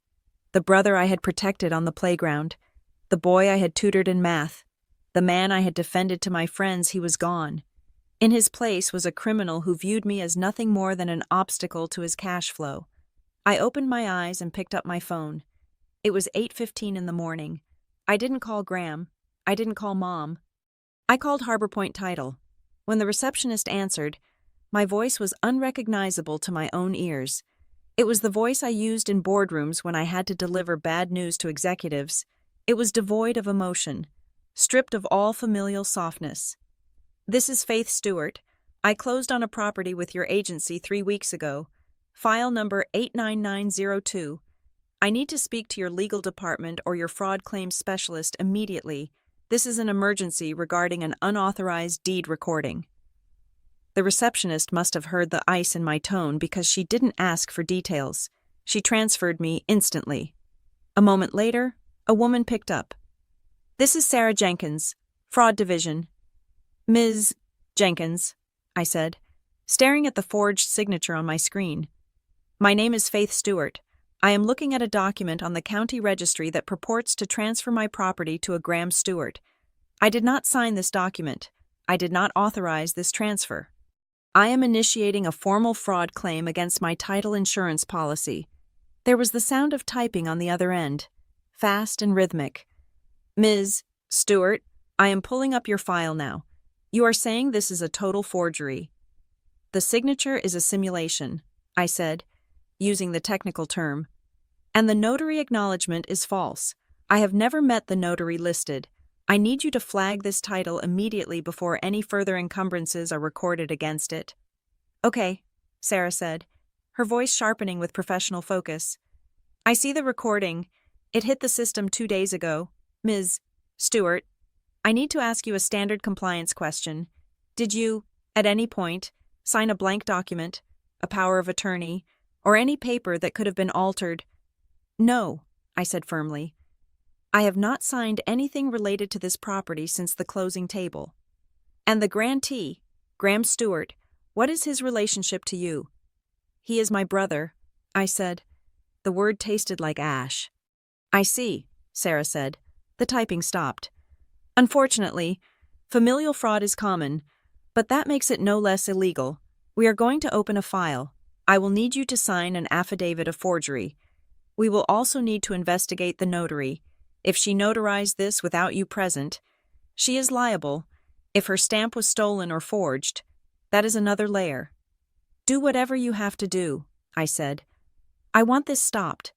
The brother I had protected on the playground, the boy I had tutored in math, the man I had defended to my friends, he was gone. In his place was a criminal who viewed me as nothing more than an obstacle to his cash flow. I opened my eyes and picked up my phone. It was 8:15 in the morning. I didn't call Graham. I didn't call Mom. I called Harbor Point Title. When the receptionist answered, my voice was unrecognizable to my own ears. It was the voice I used in boardrooms when I had to deliver bad news to executives. It was devoid of emotion, stripped of all familial softness. This is Faith Stewart. I closed on a property with your agency 3 weeks ago. File number 89902. I need to speak to your legal department or your fraud claims specialist immediately. This is an emergency regarding an unauthorized deed recording. The receptionist must have heard the ice in my tone because she didn't ask for details. She transferred me instantly. A moment later, a woman picked up. This is Sarah Jenkins, Fraud Division. Ms. Jenkins, I said, staring at the forged signature on my screen. My name is Faith Stewart. I am looking at a document on the county registry that purports to transfer my property to a Graham Stewart. I did not sign this document. I did not authorize this transfer. I am initiating a formal fraud claim against my title insurance policy. There was the sound of typing on the other end, fast and rhythmic. Ms. Stewart, I am pulling up your file now. You are saying this is a total forgery. The signature is a simulation, I said, using the technical term. And the notary acknowledgement is false. I have never met the notary listed. I need you to flag this title immediately before any further encumbrances are recorded against it. Okay, Sarah said, her voice sharpening with professional focus. I see the recording. It hit the system 2 days ago. Ms. Stewart, I need to ask you a standard compliance question. Did you, at any point, sign a blank document, a power of attorney, or any paper that could have been altered? No, I said firmly. I have not signed anything related to this property since the closing table. And the grantee, Graham Stewart, what is his relationship to you? He is my brother, I said. The word tasted like ash. I see, Sarah said. The typing stopped. Unfortunately, familial fraud is common, but that makes it no less illegal. We are going to open a file. I will need you to sign an affidavit of forgery. We will also need to investigate the notary. If she notarized this without you present, she is liable. If her stamp was stolen or forged, that is another layer. Do whatever you have to do, I said. I want this stopped.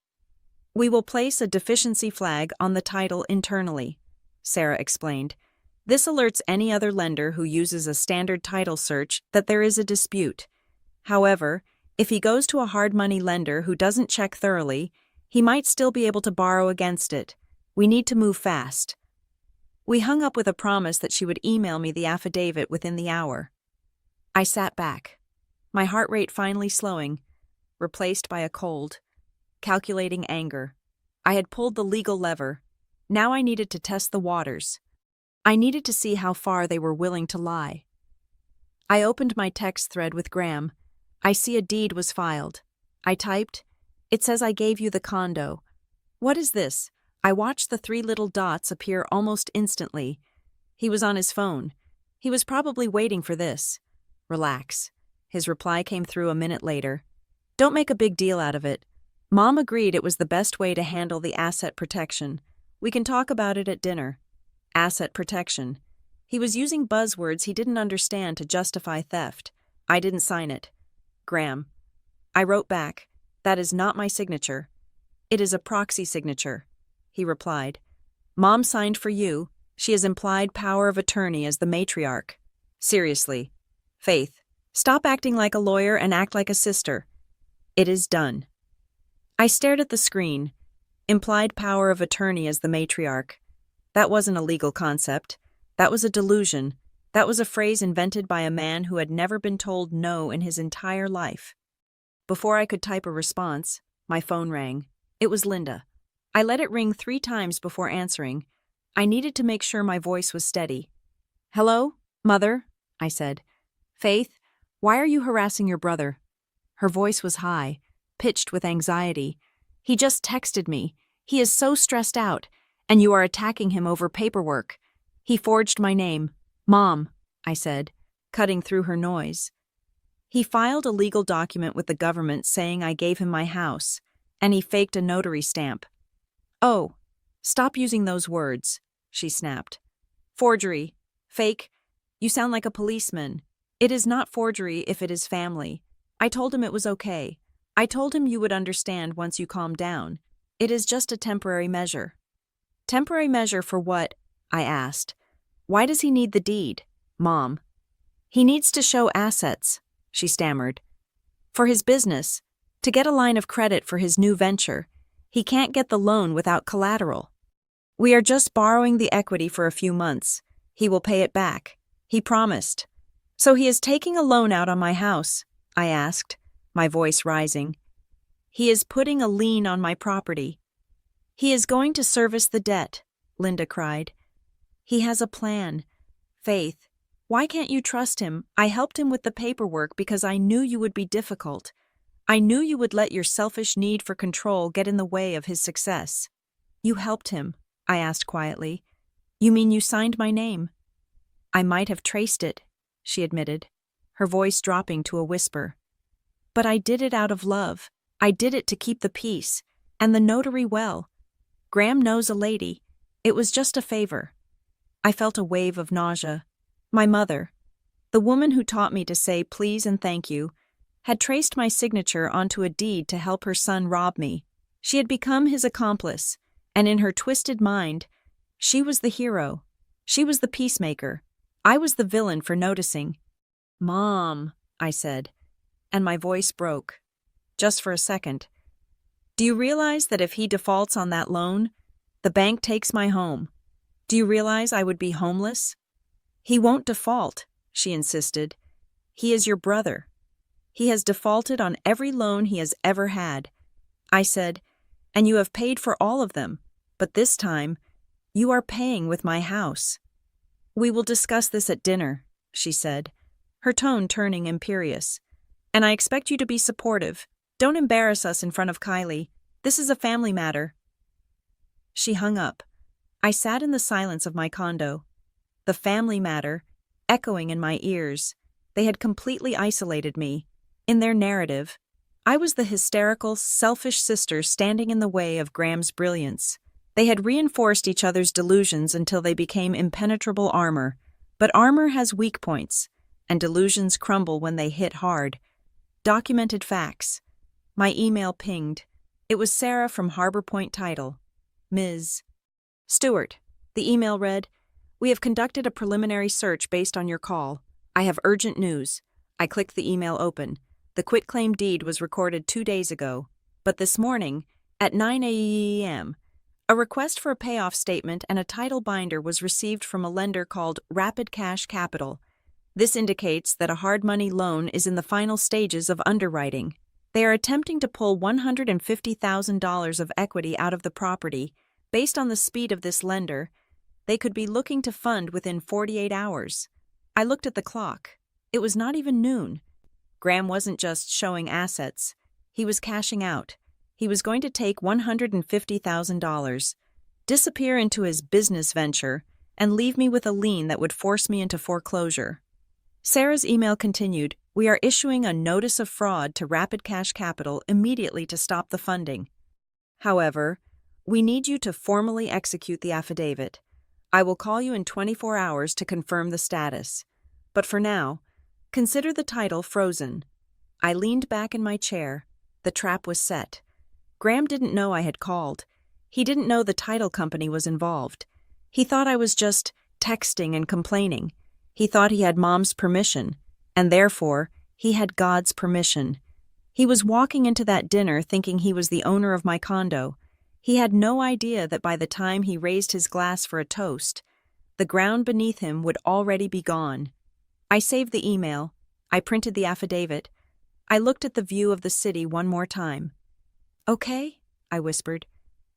We will place a deficiency flag on the title internally, Sarah explained. This alerts any other lender who uses a standard title search that there is a dispute. However, if he goes to a hard money lender who doesn't check thoroughly, he might still be able to borrow against it. We need to move fast. We hung up with a promise that she would email me the affidavit within the hour. I sat back, my heart rate finally slowing, replaced by a cold, calculating anger. I had pulled the legal lever. Now I needed to test the waters. I needed to see how far they were willing to lie. I opened my text thread with Graham. I see a deed was filed. I typed, "It says I gave you the condo. What is this?" I watched the 3 little dots appear almost instantly. He was on his phone. He was probably waiting for this. "Relax." His reply came through a minute later. "Don't make a big deal out of it. Mom agreed it was the best way to handle the asset protection. We can talk about it at dinner." Asset protection. He was using buzzwords he didn't understand to justify theft. I didn't sign it. Graham. I wrote back, "That is not my signature. It is a proxy signature." He replied, "Mom signed for you. She has implied power of attorney as the matriarch." Seriously. Faith, stop acting like a lawyer and act like a sister. It is done. I stared at the screen. Implied power of attorney as the matriarch. That wasn't a legal concept. That was a delusion. That was a phrase invented by a man who had never been told no in his entire life. Before I could type a response, my phone rang. It was Linda. I let it ring 3 times before answering. I needed to make sure my voice was steady. "Hello, Mother," I said. "Faith, why are you harassing your brother?" Her voice was high, pitched with anxiety. "He just texted me. He is so stressed out, and you are attacking him over paperwork. He forged my name." "Mom," I said, cutting through her noise. "He filed a legal document with the government saying I gave him my house, and he faked a notary stamp." "Oh, stop using those words," she snapped. "Forgery. Fake. You sound like a policeman. It is not forgery if it is family. I told him it was okay. I told him you would understand once you calmed down. It is just a temporary measure." "Temporary measure for what?" I asked. "Why does he need the deed, Mom?" "He needs to show assets," she stammered. "For his business, to get a line of credit for his new venture. He can't get the loan without collateral. We are just borrowing the equity for a few months. He will pay it back. He promised." "So he is taking a loan out on my house?" I asked, my voice rising. "He is putting a lien on my property." "He is going to service the debt," Linda cried. "He has a plan. Faith, why can't you trust him? I helped him with the paperwork because I knew you would be difficult. I knew you would let your selfish need for control get in the way of his success." "You helped him?" I asked quietly. "You mean you signed my name?" "I might have traced it," she admitted, her voice dropping to a whisper. "But I did it out of love. I did it to keep the peace, and the notary well. Graham knows a lady. It was just a favor." I felt a wave of nausea. My mother, the woman who taught me to say please and thank you, had traced my signature onto a deed to help her son rob me. She had become his accomplice, and in her twisted mind, she was the hero. She was the peacemaker. I was the villain for noticing. "Mom," I said, and my voice broke. Just for a second. "Do you realize that if he defaults on that loan, the bank takes my home? Do you realize I would be homeless?" "He won't default," she insisted. "He is your brother. He has defaulted on every loan he has ever had." I said, "And you have paid for all of them, but this time, you are paying with my house." "We will discuss this at dinner," she said, her tone turning imperious. "And I expect you to be supportive. Don't embarrass us in front of Kylie. This is a family matter." She hung up. I sat in the silence of my condo. The family matter, echoing in my ears. They had completely isolated me. In their narrative, I was the hysterical, selfish sister standing in the way of Graham's brilliance. They had reinforced each other's delusions until they became impenetrable armor. But armor has weak points, and delusions crumble when they hit hard. Documented facts. My email pinged. It was Sarah from Harbor Point Title. Ms. Stewart. The email read, "We have conducted a preliminary search based on your call. I have urgent news." I clicked the email open. The quitclaim deed was recorded 2 days ago. But this morning, at 9 a.m., a request for a payoff statement and a title binder was received from a lender called Rapid Cash Capital. This indicates that a hard money loan is in the final stages of underwriting. They are attempting to pull $150,000 of equity out of the property. Based on the speed of this lender, They could be looking to fund within 48 hours. I looked at the clock. It was not even noon. Graham wasn't just showing assets. He was cashing out. He was going to take $150,000, disappear into his business venture, and leave me with a lien that would force me into foreclosure. Sarah's email continued, "We are issuing a notice of fraud to Rapid Cash Capital immediately to stop the funding. However, we need you to formally execute the affidavit. I will call you in 24 hours to confirm the status. But for now, consider the title frozen." I leaned back in my chair. The trap was set. Graham didn't know I had called. He didn't know the title company was involved. He thought I was just texting and complaining. He thought he had Mom's permission, and therefore, he had God's permission. He was walking into that dinner thinking he was the owner of my condo. He had no idea that by the time he raised his glass for a toast, the ground beneath him would already be gone. I saved the email. I printed the affidavit. I looked at the view of the city one more time. "Okay," I whispered.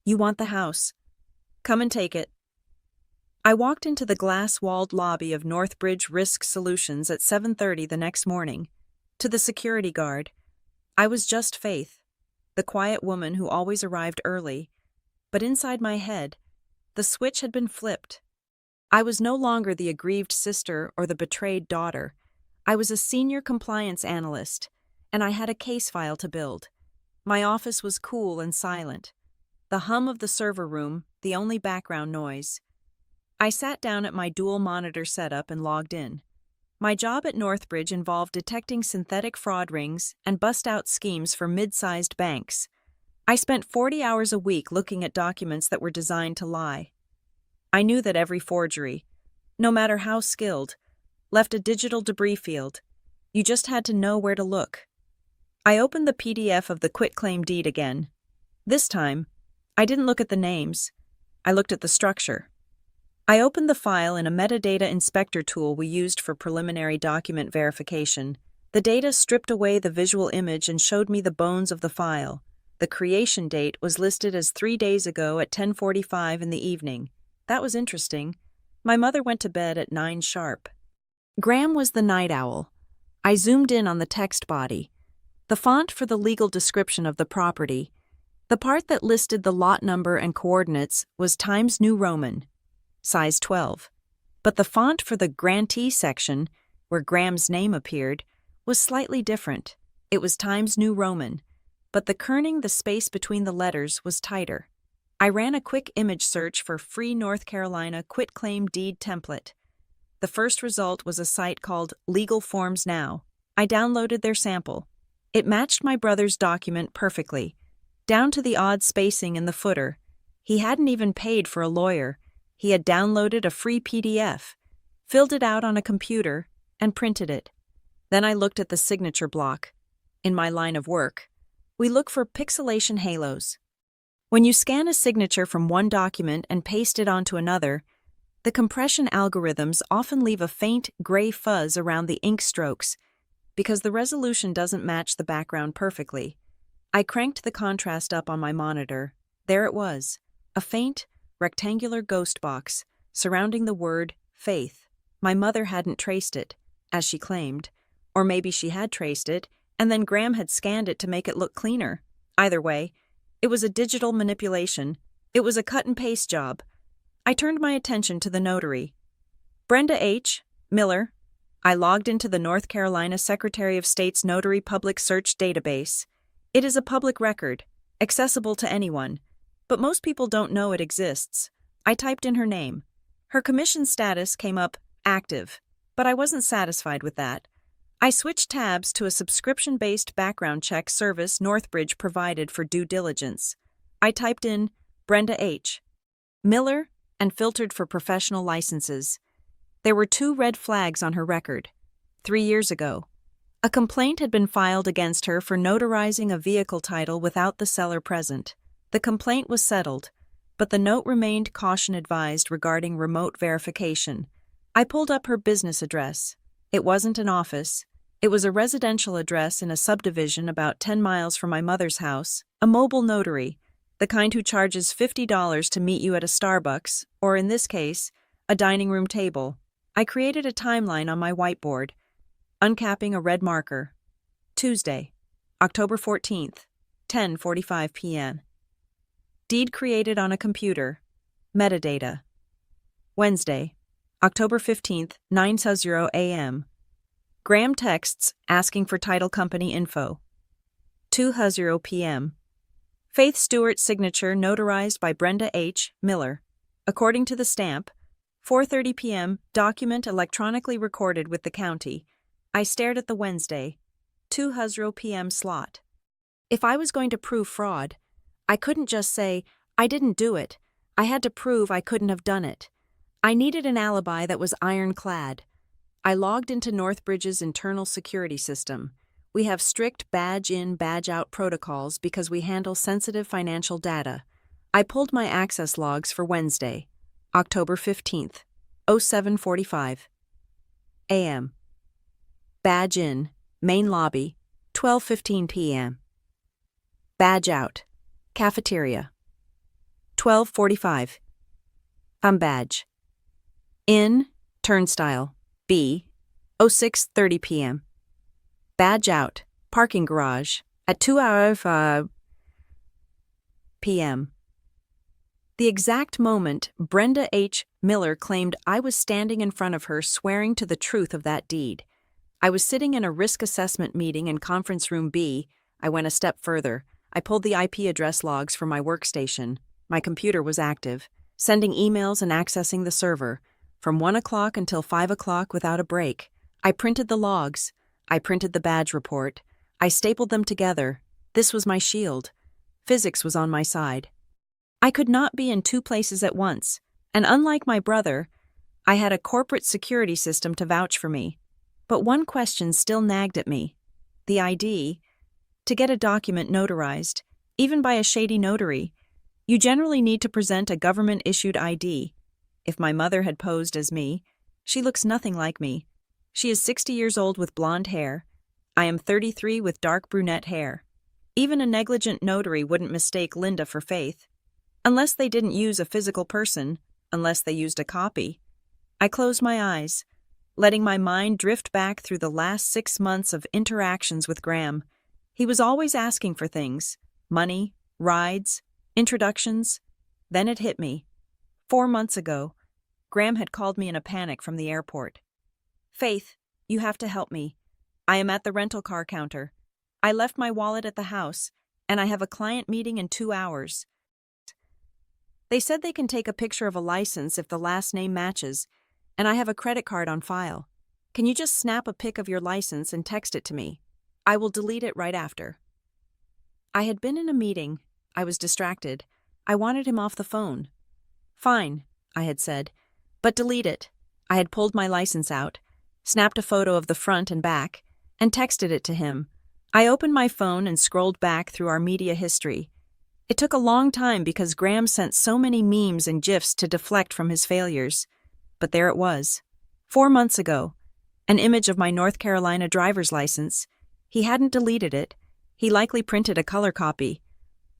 "You want the house. Come and take it." I walked into the glass-walled lobby of Northbridge Risk Solutions at 7:30 the next morning. To the security guard, I was just Faith, the quiet woman who always arrived early. But inside my head, the switch had been flipped. I was no longer the aggrieved sister or the betrayed daughter. I was a senior compliance analyst, and I had a case file to build. My office was cool and silent. The hum of the server room, the only background noise. I sat down at my dual monitor setup and logged in. My job at Northbridge involved detecting synthetic fraud rings and bust-out schemes for mid-sized banks. I spent 40 hours a week looking at documents that were designed to lie. I knew that every forgery, no matter how skilled, left a digital debris field. You just had to know where to look. I opened the PDF of the quitclaim deed again. This time, I didn't look at the names. I looked at the structure. I opened the file in a metadata inspector tool we used for preliminary document verification. The data stripped away the visual image and showed me the bones of the file. The creation date was listed as 3 days ago at 10:45 in the evening. That was interesting. My mother went to bed at 9 sharp. Graham was the night owl. I zoomed in on the text body. The font for the legal description of the property. The part that listed the lot number and coordinates was Times New Roman, size 12. But the font for the grantee section, where Graham's name appeared, was slightly different. It was Times New Roman, but the kerning, the space between the letters, was tighter. I ran a quick image search for free North Carolina quitclaim deed template. The first result was a site called Legal Forms Now. I downloaded their sample. It matched my brother's document perfectly, down to the odd spacing in the footer. He hadn't even paid for a lawyer. He had downloaded a free PDF, filled it out on a computer, and printed it. Then I looked at the signature block. In my line of work, we look for pixelation halos. When you scan a signature from one document and paste it onto another, the compression algorithms often leave a faint gray fuzz around the ink strokes because the resolution doesn't match the background perfectly. I cranked the contrast up on my monitor. There it was, a faint, rectangular ghost box surrounding the word faith. My mother hadn't traced it, as she claimed, or maybe she had traced it, and then Graham had scanned it to make it look cleaner. Either way, it was a digital manipulation. It was a cut-and-paste job. I turned my attention to the notary. Brenda H. Miller. I logged into the North Carolina Secretary of State's Notary Public Search database. It is a public record, accessible to anyone, but most people don't know it exists. I typed in her name. Her commission status came up active, but I wasn't satisfied with that. I switched tabs to a subscription-based background check service Northbridge provided for due diligence. I typed in Brenda H. Miller and filtered for professional licenses. There were 2 red flags on her record. 3 years ago, a complaint had been filed against her for notarizing a vehicle title without the seller present. The complaint was settled, but the note remained caution advised regarding remote verification. I pulled up her business address. It wasn't an office. It was a residential address in a subdivision about 10 miles from my mother's house, a mobile notary. The the kind who charges $50 to meet you at a Starbucks, or in this case, a dining room table. I created a timeline on my whiteboard, uncapping a red marker. Tuesday, October 14th, 10:45 p.m. Deed created on a computer. Metadata. Wednesday, October 15th, 9:00 a.m. Graham texts asking for title company info. 2:00 p.m. Faith Stewart's signature notarized by Brenda H. Miller. According to the stamp, 4:30 p.m. document electronically recorded with the county. I stared at the Wednesday, 2:00 p.m. slot. If I was going to prove fraud, I couldn't just say, I didn't do it. I had to prove I couldn't have done it. I needed an alibi that was ironclad. I logged into Northbridge's internal security system. We have strict badge-in, badge-out protocols because we handle sensitive financial data. I pulled my access logs for Wednesday, October 15th, 07:45 a.m. Badge in, main lobby, 12:15 p.m. Badge out, cafeteria, 12:45. Badge. In, turnstile, B, 06:30 p.m. Badge out, parking garage, at 2:05 p.m. The exact moment Brenda H. Miller claimed I was standing in front of her swearing to the truth of that deed. I was sitting in a risk assessment meeting in conference room B. I went a step further. I pulled the IP address logs from my workstation. My computer was active, sending emails and accessing the server, from 1 o'clock until 5 o'clock without a break. I printed the logs. I printed the badge report. I stapled them together. This was my shield. Physics was on my side. I could not be in two places at once, and unlike my brother, I had a corporate security system to vouch for me. But one question still nagged at me. The ID. To get a document notarized, even by a shady notary, you generally need to present a government-issued ID. If my mother had posed as me, she looks nothing like me. She is 60 years old with blonde hair. I am 33 with dark brunette hair. Even a negligent notary wouldn't mistake Linda for Faith. Unless they didn't use a physical person, unless they used a copy. I closed my eyes, letting my mind drift back through the last 6 months of interactions with Graham. He was always asking for things, money, rides, introductions. Then it hit me. 4 months ago, Graham had called me in a panic from the airport. Faith, you have to help me. I am at the rental car counter. I left my wallet at the house, and I have a client meeting in 2 hours. They said they can take a picture of a license if the last name matches, and I have a credit card on file. Can you just snap a pic of your license and text it to me? I will delete it right after. I had been in a meeting. I was distracted. I wanted him off the phone. Fine, I had said, but delete it. I had pulled my license out, snapped a photo of the front and back, and texted it to him. I opened my phone and scrolled back through our media history. It took a long time because Graham sent so many memes and GIFs to deflect from his failures. But there it was. 4 months ago. An image of my North Carolina driver's license. He hadn't deleted it. He likely printed a color copy.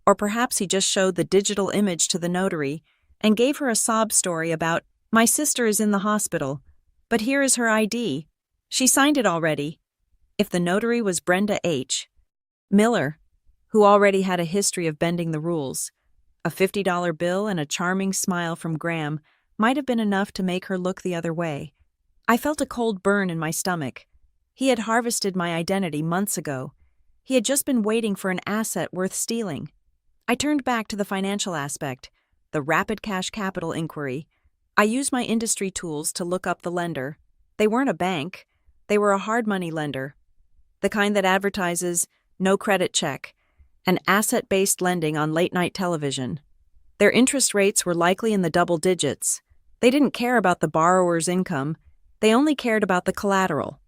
Or perhaps he just showed the digital image to the notary and gave her a sob story about, my sister is in the hospital, but here is her ID. She signed it already. If the notary was Brenda H. Miller, who already had a history of bending the rules, a $50 bill and a charming smile from Graham might have been enough to make her look the other way. I felt a cold burn in my stomach. He had harvested my identity months ago. He had just been waiting for an asset worth stealing. I turned back to the financial aspect, the rapid cash capital inquiry. I used my industry tools to look up the lender. They weren't a bank. They were a hard money lender, the kind that advertises no credit check and asset-based lending on late-night television. Their interest rates were likely in the double digits. They didn't care about the borrower's income. They only cared about the collateral.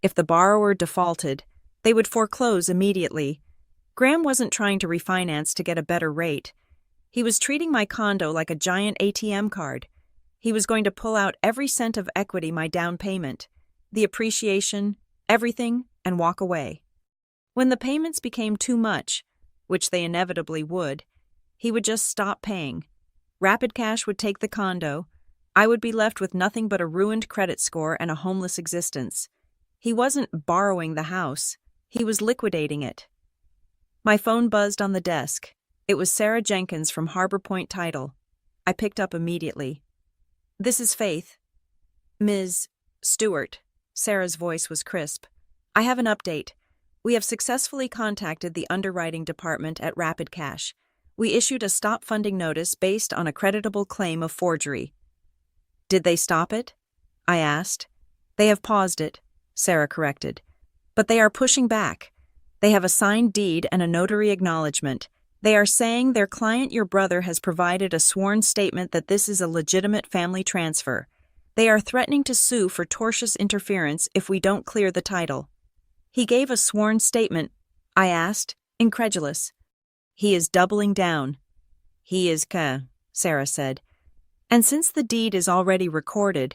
If the borrower defaulted, they would foreclose immediately. Graham wasn't trying to refinance to get a better rate. He was treating my condo like a giant ATM card. He was going to pull out every cent of equity, my down payment, the appreciation, everything, and walk away. When the payments became too much, which they inevitably would, He would just stop paying. Rapid Cash would take the condo. I would be left with nothing but a ruined credit score and a homeless existence. He wasn't borrowing the house. He was liquidating it. My phone buzzed on the desk. It was Sarah Jenkins from Harbor Point Title. I picked up immediately. "This is Faith." "Ms. Stewart." Sarah's voice was crisp. "I have an update. We have successfully contacted the underwriting department at Rapid Cash. We issued a stop funding notice based on a creditable claim of forgery." "Did they stop it?" I asked. "They have paused it," Sarah corrected. "But they are pushing back. They have a signed deed and a notary acknowledgement. They are saying their client, your brother, has provided a sworn statement that this is a legitimate family transfer. They are threatening to sue for tortious interference if we don't clear the title." "He gave a sworn statement?" I asked, incredulous. "He is doubling down." "He is Sarah said. "And since the deed is already recorded,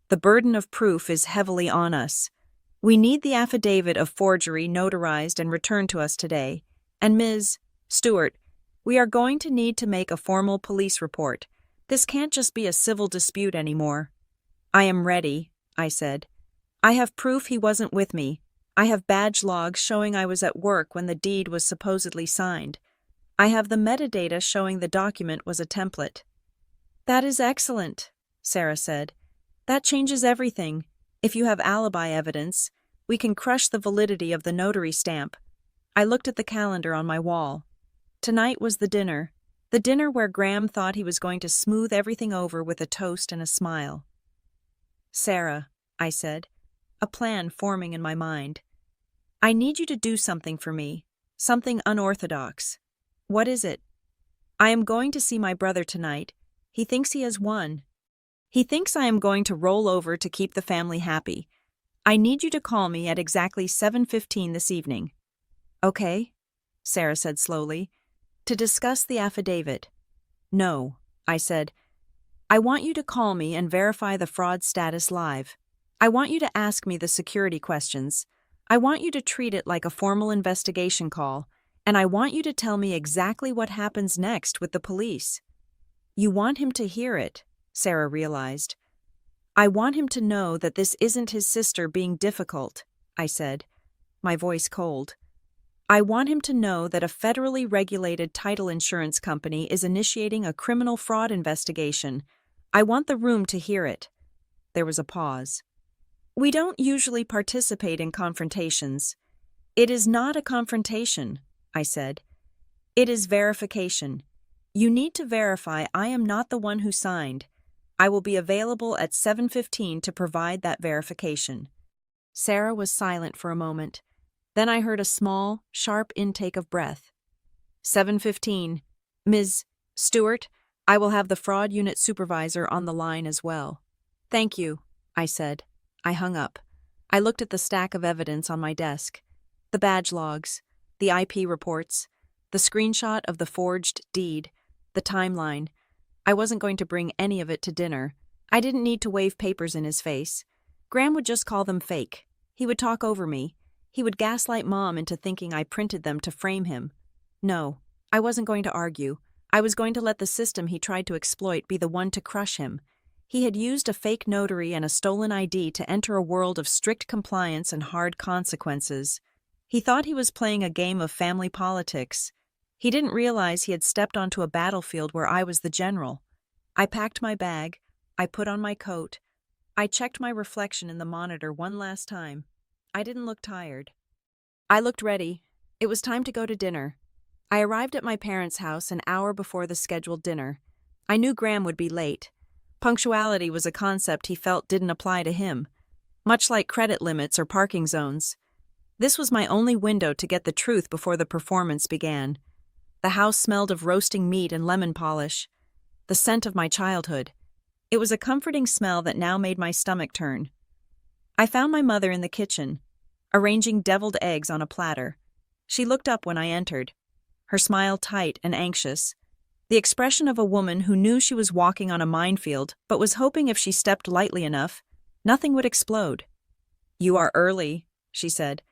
the burden of proof is heavily on us. We need the affidavit of forgery notarized and returned to us today. And Ms. Stewart, we are going to need to make a formal police report. This can't just be a civil dispute anymore." "I am ready," I said. "I have proof he wasn't with me. I have badge logs showing I was at work when the deed was supposedly signed. I have the metadata showing the document was a template." "That is excellent," Sarah said. "That changes everything. If you have alibi evidence, we can crush the validity of the notary stamp." I looked at the calendar on my wall. Tonight was the dinner where Graham thought he was going to smooth everything over with a toast and a smile. "Sarah," I said, a plan forming in my mind. "I need you to do something for me, something unorthodox." "What is it?" "I am going to see my brother tonight. He thinks he has won. He thinks I am going to roll over to keep the family happy. I need you to call me at exactly 7:15 this evening." "Okay," Sarah said slowly. "To discuss the affidavit." "No," I said. "I want you to call me and verify the fraud status live. I want you to ask me the security questions. I want you to treat it like a formal investigation call, and I want you to tell me exactly what happens next with the police." "You want him to hear it," Sarah realized. "I want him to know that this isn't his sister being difficult," I said, my voice cold. "I want him to know that a federally regulated title insurance company is initiating a criminal fraud investigation. I want the room to hear it." There was a pause. "We don't usually participate in confrontations." "It is not a confrontation," I said. "It is verification. You need to verify I am not the one who signed. I will be available at 7:15 to provide that verification." Sarah was silent for a moment. Then I heard a small, sharp intake of breath. 7:15. "Ms. Stewart, I will have the fraud unit supervisor on the line as well." "Thank you," I said. I hung up. I looked at the stack of evidence on my desk. The badge logs, the IP reports, the screenshot of the forged deed, the timeline. I wasn't going to bring any of it to dinner. I didn't need to wave papers in his face. Graham would just call them fake. He would talk over me. He would gaslight Mom into thinking I printed them to frame him. No, I wasn't going to argue. I was going to let the system he tried to exploit be the one to crush him. He had used a fake notary and a stolen ID to enter a world of strict compliance and hard consequences. He thought he was playing a game of family politics. He didn't realize he had stepped onto a battlefield where I was the general. I packed my bag. I put on my coat. I checked my reflection in the monitor one last time. I didn't look tired. I looked ready. It was time to go to dinner. I arrived at my parents' house an hour before the scheduled dinner. I knew Graham would be late. Punctuality was a concept he felt didn't apply to him, much like credit limits or parking zones. This was my only window to get the truth before the performance began. The house smelled of roasting meat and lemon polish, the scent of my childhood. It was a comforting smell that now made my stomach turn. I found my mother in the kitchen, arranging deviled eggs on a platter. She looked up when I entered, her smile tight and anxious, the expression of a woman who knew she was walking on a minefield but was hoping if she stepped lightly enough, nothing would explode. "You are early," she said,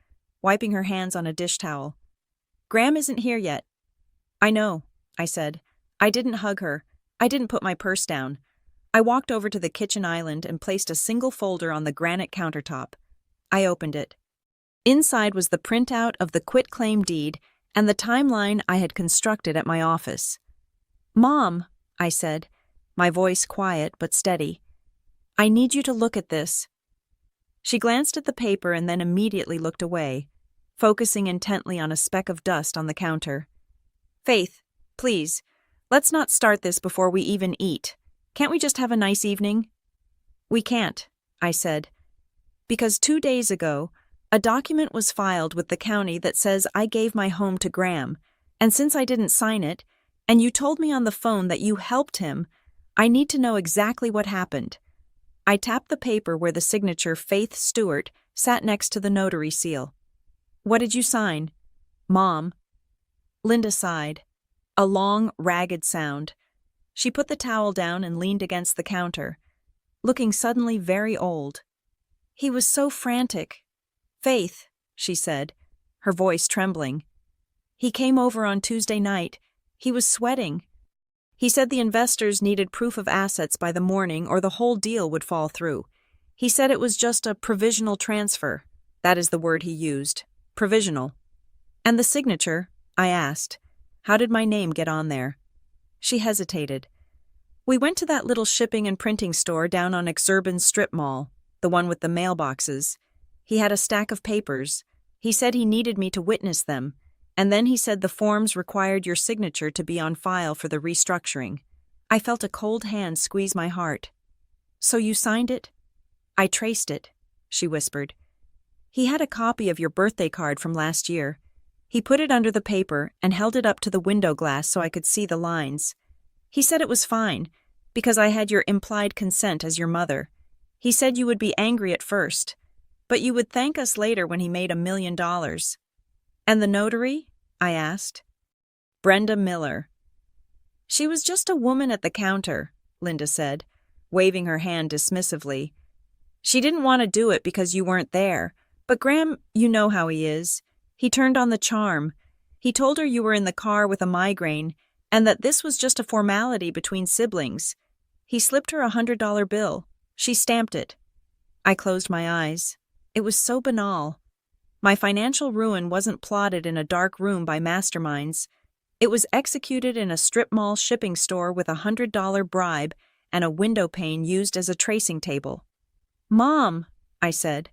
wiping her hands on a dish towel. "Graham isn't here yet." "I know," I said. I didn't hug her. I didn't put my purse down. I walked over to the kitchen island and placed a single folder on the granite countertop. I opened it. Inside was the printout of the quitclaim deed and the timeline I had constructed at my office. "Mom," I said, my voice quiet but steady, "I need you to look at this." She glanced at the paper and then immediately looked away, focusing intently on a speck of dust on the counter. "Faith, please, let's not start this before we even eat. Can't we just have a nice evening?" "We can't," I said, "because 2 days ago, a document was filed with the county that says I gave my home to Graham, and since I didn't sign it, and you told me on the phone that you helped him, I need to know exactly what happened." I tapped the paper where the signature Faith Stewart sat next to the notary seal. "What did you sign?" "Mom." Linda sighed. A long, ragged sound. She put the towel down and leaned against the counter, looking suddenly very old. "He was so frantic. Faith," she said, her voice trembling. "He came over on Tuesday night. He was sweating. He said the investors needed proof of assets by the morning or the whole deal would fall through. He said it was just a provisional transfer. That is the word he used. Provisional." "And the signature?" I asked. "How did my name get on there?" She hesitated. "We went to that little shipping and printing store down on Exurban's strip mall, the one with the mailboxes. He had a stack of papers. He said he needed me to witness them, and then he said the forms required your signature to be on file for the restructuring." I felt a cold hand squeeze my heart. "So you signed it?" "I traced it," she whispered. "He had a copy of your birthday card from last year. He put it under the paper and held it up to the window glass so I could see the lines. He said it was fine, because I had your implied consent as your mother. He said you would be angry at first, but you would thank us later when he made $1 million. "And the notary?" I asked. "Brenda Miller." "She was just a woman at the counter," Linda said, waving her hand dismissively. "She didn't want to do it because you weren't there, but Graham, you know how he is. He turned on the charm. He told her you were in the car with a migraine and that this was just a formality between siblings. He slipped her $100 bill. She stamped it." I closed my eyes. It was so banal. My financial ruin wasn't plotted in a dark room by masterminds. It was executed in a strip mall shipping store with a $100 bribe and a window pane used as a tracing table. "Mom," I said,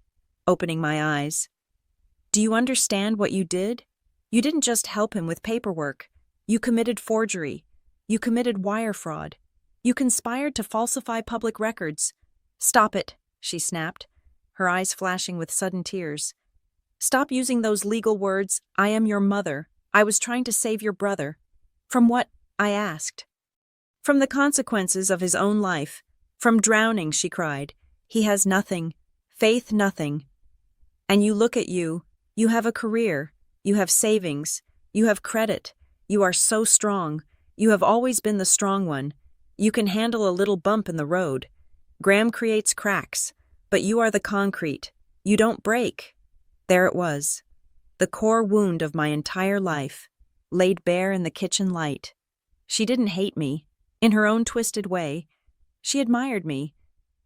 opening my eyes. "Do you understand what you did? You didn't just help him with paperwork. You committed forgery. You committed wire fraud. You conspired to falsify public records." "Stop it," she snapped, her eyes flashing with sudden tears. "Stop using those legal words. I am your mother. I was trying to save your brother." "From what?" I asked. "From the consequences of his own life. From drowning," she cried. "He has nothing. Faith, nothing. And you look at you. You have a career. You have savings. You have credit. You are so strong. You have always been the strong one. You can handle a little bump in the road. Graham creates cracks, but you are the concrete. You don't break." There it was, the core wound of my entire life, laid bare in the kitchen light. She didn't hate me, in her own twisted way. She admired me,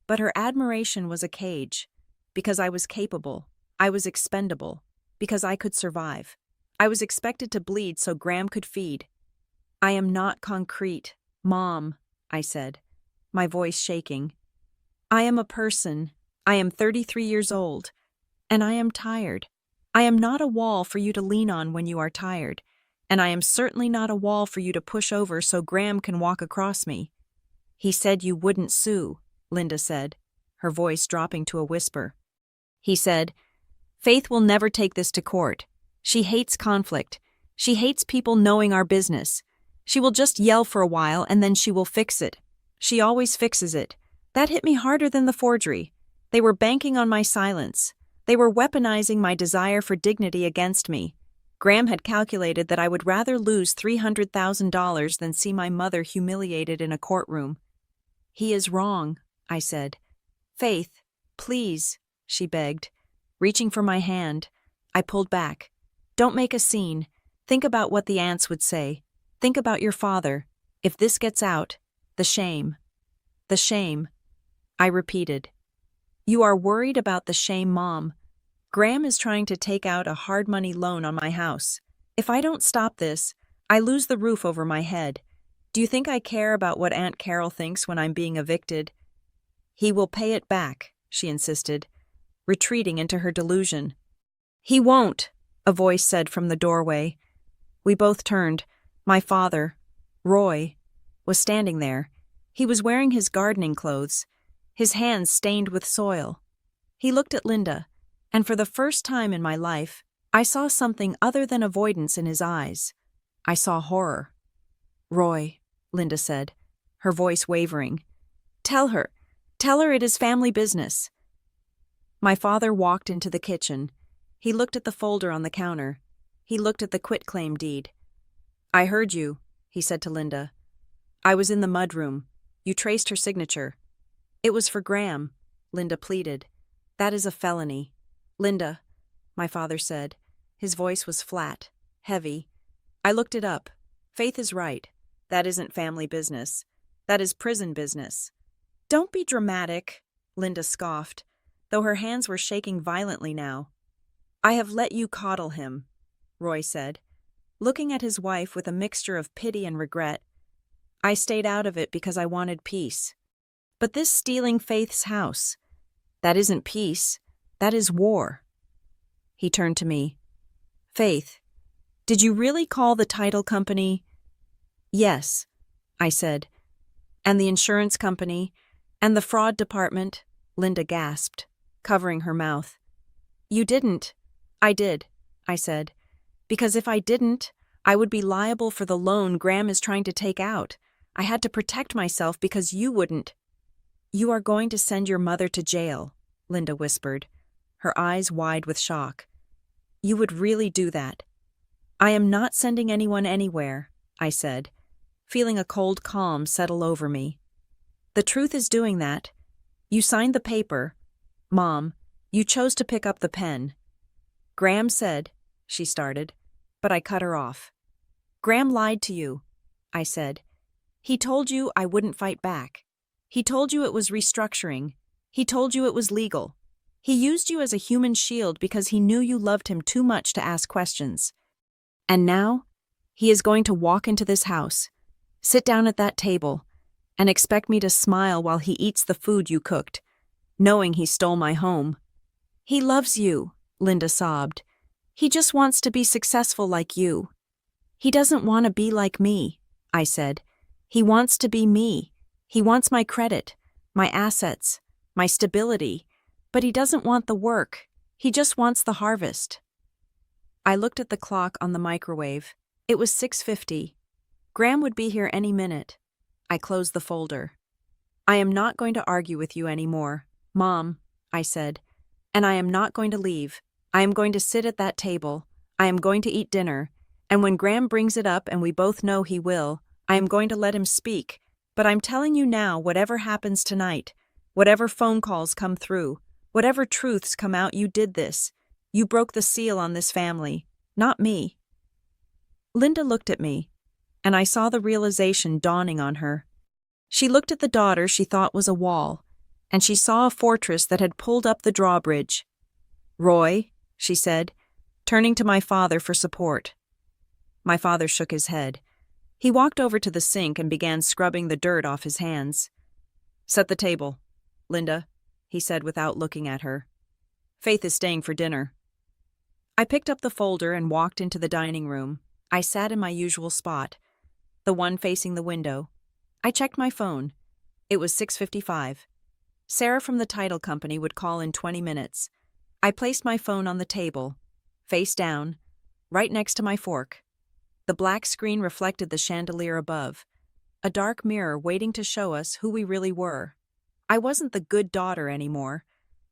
but her admiration was a cage, because I was capable, I was expendable, because I could survive. I was expected to bleed so Graham could feed. "I am not concrete, Mom," I said, my voice shaking. "I am a person. I am 33 years old. And I am tired. I am not a wall for you to lean on when you are tired, and I am certainly not a wall for you to push over so Graham can walk across me." "He said you wouldn't sue," Linda said, her voice dropping to a whisper. "He said, Faith will never take this to court. She hates conflict. She hates people knowing our business. She will just yell for a while and then she will fix it. She always fixes it. That hit me harder than the forgery. They were banking on my silence. They were weaponizing my desire for dignity against me. Graham had calculated that I would rather lose $300,000 than see my mother humiliated in a courtroom. "He is wrong," I said. "Faith, please," she begged. Reaching for my hand, I pulled back. "Don't make a scene. Think about what the aunts would say. Think about your father. If this gets out, the shame. The shame, I repeated. You are worried about the shame, Mom. Graham is trying to take out a hard money loan on my house. If I don't stop this, I lose the roof over my head. Do you think I care about what Aunt Carol thinks when I'm being evicted? He will pay it back, she insisted, retreating into her delusion. He won't, a voice said from the doorway. We both turned. My father, Roy, was standing there. He was wearing his gardening clothes, his hands stained with soil. He looked at Linda, and for the first time in my life, I saw something other than avoidance in his eyes. I saw horror. Roy, Linda said, her voice wavering. Tell her it is family business. My father walked into the kitchen. He looked at the folder on the counter. He looked at the quitclaim deed. I heard you, he said to Linda. I was in the mudroom. You traced her signature. It was for Graham, Linda pleaded. That is a felony. Linda, my father said. His voice was flat, heavy. I looked it up. Faith is right. That isn't family business. That is prison business. Don't be dramatic, Linda scoffed, though her hands were shaking violently now. I have let you coddle him, Roy said, looking at his wife with a mixture of pity and regret. I stayed out of it because I wanted peace. But this stealing Faith's house, that isn't peace, that is war. He turned to me. Faith, did you really call the title company? Yes, I said. And the insurance company, and the fraud department, Linda gasped, covering her mouth. You didn't. I did, I said. Because if I didn't, I would be liable for the loan Graham is trying to take out. I had to protect myself because you wouldn't. You are going to send your mother to jail, Linda whispered, her eyes wide with shock. You would really do that. I am not sending anyone anywhere, I said, feeling a cold calm settle over me. The truth is doing that. You signed the paper. Mom, you chose to pick up the pen. Graham said, she started, but I cut her off. Graham lied to you, I said. He told you I wouldn't fight back. He told you it was restructuring. He told you it was legal. He used you as a human shield because he knew you loved him too much to ask questions. And now, he is going to walk into this house, sit down at that table, and expect me to smile while he eats the food you cooked, knowing he stole my home. He loves you, Linda sobbed. He just wants to be successful like you. He doesn't want to be like me, I said. He wants to be me. He wants my credit, my assets, my stability, but he doesn't want the work. He just wants the harvest. I looked at the clock on the microwave. It was 6:50. Graham would be here any minute. I closed the folder. I am not going to argue with you anymore, Mom, I said, and I am not going to leave. I am going to sit at that table. I am going to eat dinner, and when Graham brings it up, and we both know he will, I am going to let him speak. But I'm telling you now, whatever happens tonight, whatever phone calls come through, whatever truths come out, you did this. You broke the seal on this family, not me. Linda looked at me, and I saw the realization dawning on her. She looked at the daughter she thought was a wall, and she saw a fortress that had pulled up the drawbridge. Roy, she said, turning to my father for support. My father shook his head. He walked over to the sink and began scrubbing the dirt off his hands. Set the table, Linda, he said without looking at her. Faith is staying for dinner. I picked up the folder and walked into the dining room. I sat in my usual spot, the one facing the window. I checked my phone. It was 6:55. Sarah from the title company would call in 20 minutes. I placed my phone on the table, face down, right next to my fork. The black screen reflected the chandelier above, a dark mirror waiting to show us who we really were. I wasn't the good daughter anymore.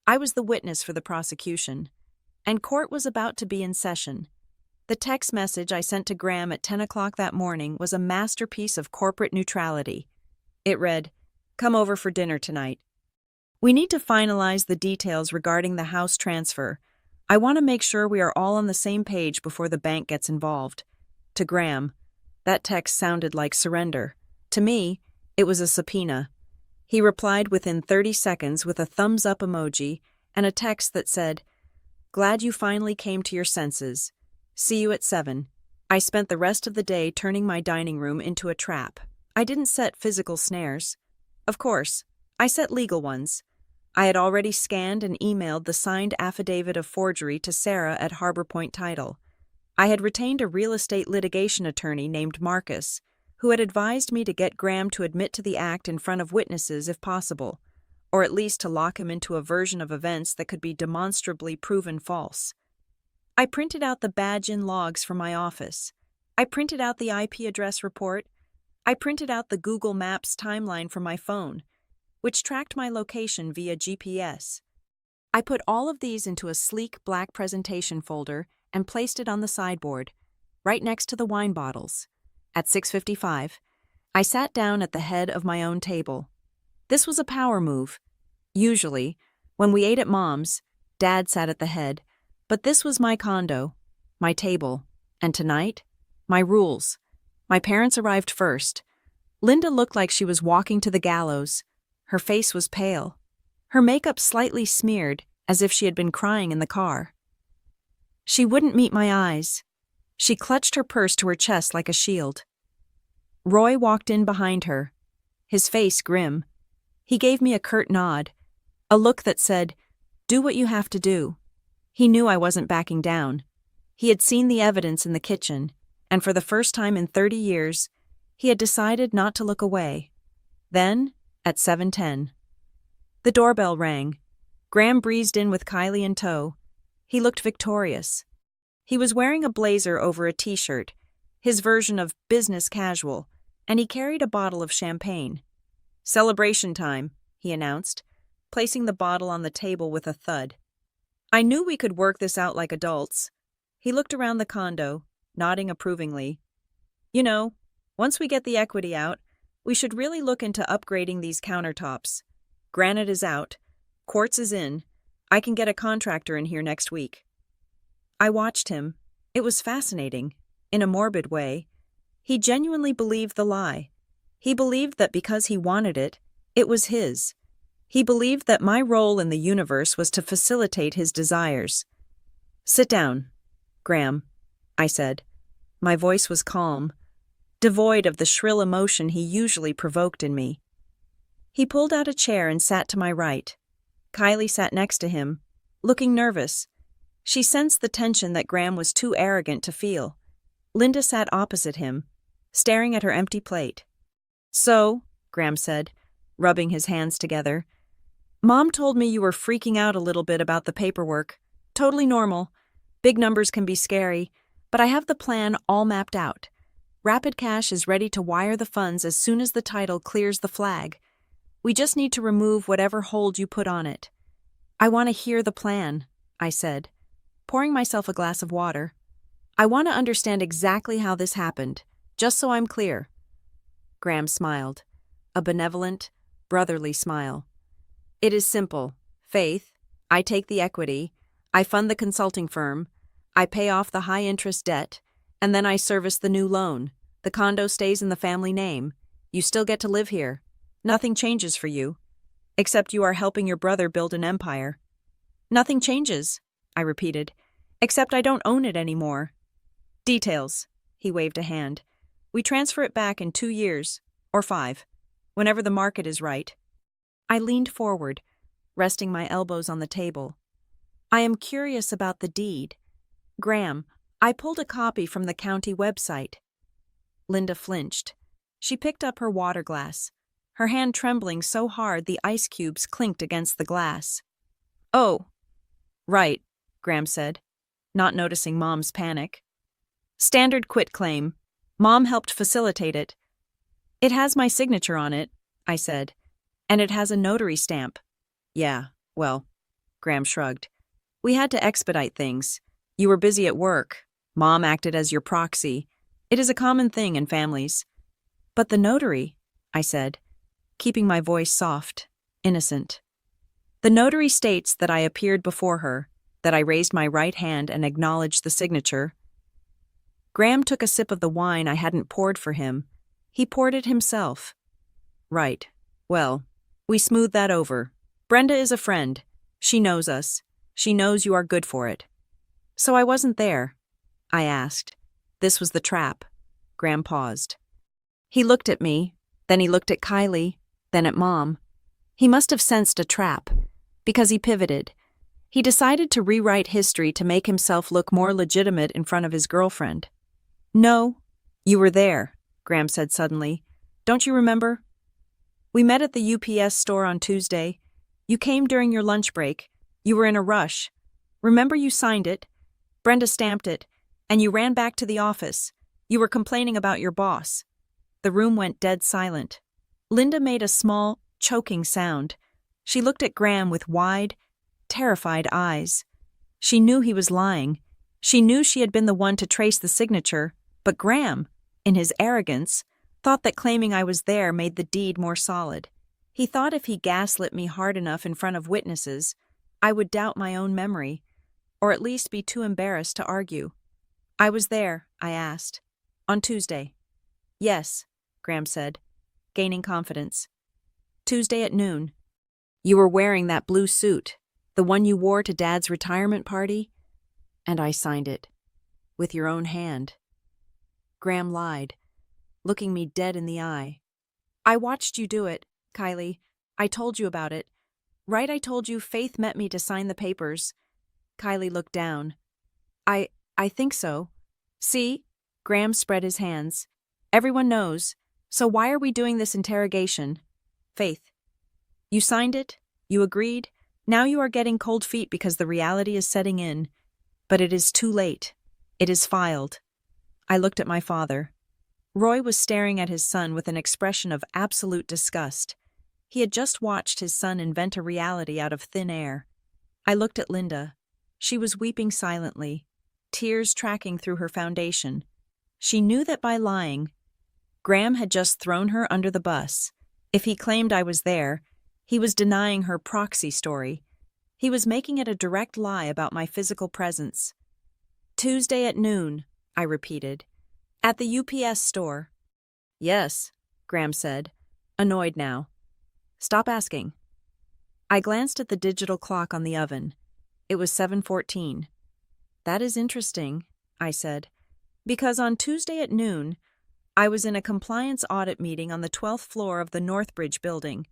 I was the witness for the prosecution, and court was about to be in session. The text message I sent to Graham at 10 o'clock that morning was a masterpiece of corporate neutrality. It read, "Come over for dinner tonight. We need to finalize the details regarding the house transfer. I want to make sure we are all on the same page before the bank gets involved." To Graham, that text sounded like surrender. To me, it was a subpoena. He replied within 30 seconds with a thumbs-up emoji and a text that said, "Glad you finally came to your senses. See you at 7. I spent the rest of the day turning my dining room into a trap. I didn't set physical snares. Of course, I set legal ones. I had already scanned and emailed the signed affidavit of forgery to Sarah at Harbor Point Title. I had retained a real estate litigation attorney named Marcus, who had advised me to get Graham to admit to the act in front of witnesses if possible, or at least to lock him into a version of events that could be demonstrably proven false. I printed out the badge-in logs from my office. I printed out the IP address report. I printed out the Google Maps timeline from my phone, which tracked my location via GPS. I put all of these into a sleek black presentation folder and placed it on the sideboard, right next to the wine bottles. At 6:55, I sat down at the head of my own table. This was a power move. Usually, when we ate at Mom's, Dad sat at the head, but this was my condo, my table, and tonight, my rules. My parents arrived first. Linda looked like she was walking to the gallows. Her face was pale, her makeup slightly smeared as if she had been crying in the car. She wouldn't meet my eyes. She clutched her purse to her chest like a shield. Roy walked in behind her, his face grim. He gave me a curt nod, a look that said, "Do what you have to do." He knew I wasn't backing down. He had seen the evidence in the kitchen, and for the first time in 30 years, he had decided not to look away. Then, at 7:10, the doorbell rang. Graham breezed in with Kylie in tow. He looked victorious. He was wearing a blazer over a t-shirt, his version of business casual, and he carried a bottle of champagne. "Celebration time," he announced, placing the bottle on the table with a thud. I knew we could work this out like adults. He looked around the condo, nodding approvingly. "You know, once we get the equity out, we should really look into upgrading these countertops. Granite is out. Quartz is in. I can get a contractor in here next week." I watched him. It was fascinating, in a morbid way. He genuinely believed the lie. He believed that because he wanted it, it was his. He believed that my role in the universe was to facilitate his desires. "Sit down, Graham," I said. My voice was calm, devoid of the shrill emotion he usually provoked in me. He pulled out a chair and sat to my right. Kylie sat next to him, looking nervous. She sensed the tension that Graham was too arrogant to feel. Linda sat opposite him, staring at her empty plate. "So," Graham said, rubbing his hands together, "Mom told me you were freaking out a little bit about the paperwork. Totally normal. Big numbers can be scary, but I have the plan all mapped out. Rapid Cash is ready to wire the funds as soon as the title clears the flag. We just need to remove whatever hold you put on it." "I want to hear the plan," I said, pouring myself a glass of water. "I want to understand exactly how this happened, just so I'm clear." Graham smiled, a benevolent, brotherly smile. "It is simple. Faith, I take the equity, I fund the consulting firm, I pay off the high-interest debt, and then I service the new loan. The condo stays in the family name. You still get to live here. Nothing changes for you, except you are helping your brother build an empire." "Nothing changes," I repeated, "except I don't own it anymore." "Details," he waved a hand. "We transfer it back in 2 years, or 5, whenever the market is right." I leaned forward, resting my elbows on the table. "I am curious about the deed. Graham, I pulled a copy from the county website." Linda flinched. She picked up her water glass, her hand trembling so hard the ice cubes clinked against the glass. "Oh, right," Graham said, not noticing Mom's panic. "Standard quitclaim. Mom helped facilitate it." "It has my signature on it," I said, "and it has a notary stamp." "Yeah, well," Graham shrugged. "We had to expedite things. You were busy at work. Mom acted as your proxy. It is a common thing in families." "But the notary," I said, keeping my voice soft, innocent. "The notary states that I appeared before her, that I raised my right hand and acknowledged the signature." Graham took a sip of the wine I hadn't poured for him, He poured it himself. Right. Well, we smoothed that over. Brenda is a friend. She knows us. She knows you are good for it. So I wasn't there? I asked. This was the trap. Graham paused. He looked at me, then he looked at Kylie, then at Mom. He must have sensed a trap, because he pivoted. He decided to rewrite history to make himself look more legitimate in front of his girlfriend. No, you were there, Graham said suddenly. Don't you remember? We met at the UPS store on Tuesday. You came during your lunch break. You were in a rush. Remember you signed it? Brenda stamped it, and you ran back to the office. You were complaining about your boss. The room went dead silent. Linda made a small, choking sound. She looked at Graham with wide, terrified eyes. She knew he was lying. She knew she had been the one to trace the signature, but Graham, in his arrogance, thought that claiming I was there made the deed more solid. He thought if he gaslit me hard enough in front of witnesses, I would doubt my own memory, or at least be too embarrassed to argue. I was there, I asked. On Tuesday. Yes, Graham said, gaining confidence. Tuesday at noon. You were wearing that blue suit, the one you wore to Dad's retirement party? And I signed it. With your own hand. Graham lied, looking me dead in the eye. I watched you do it, Kylie. I told you about it. Right, I told you Faith met me to sign the papers. Kylie looked down. I think so. See? Graham spread his hands. Everyone knows. So why are we doing this interrogation? Faith. You signed it? You agreed? Now you are getting cold feet because the reality is setting in. But it is too late. It is filed. I looked at my father. Roy was staring at his son with an expression of absolute disgust. He had just watched his son invent a reality out of thin air. I looked at Linda. She was weeping silently, tears tracking through her foundation. She knew that by lying, Graham had just thrown her under the bus. If he claimed I was there, he was denying her proxy story. He was making it a direct lie about my physical presence. Tuesday at noon, I repeated. At the UPS store. Yes, Graham said, annoyed now. Stop asking. I glanced at the digital clock on the oven. It was 7:14. That is interesting, I said, because on Tuesday at noon, I was in a compliance audit meeting on the 12th floor of the Northbridge building.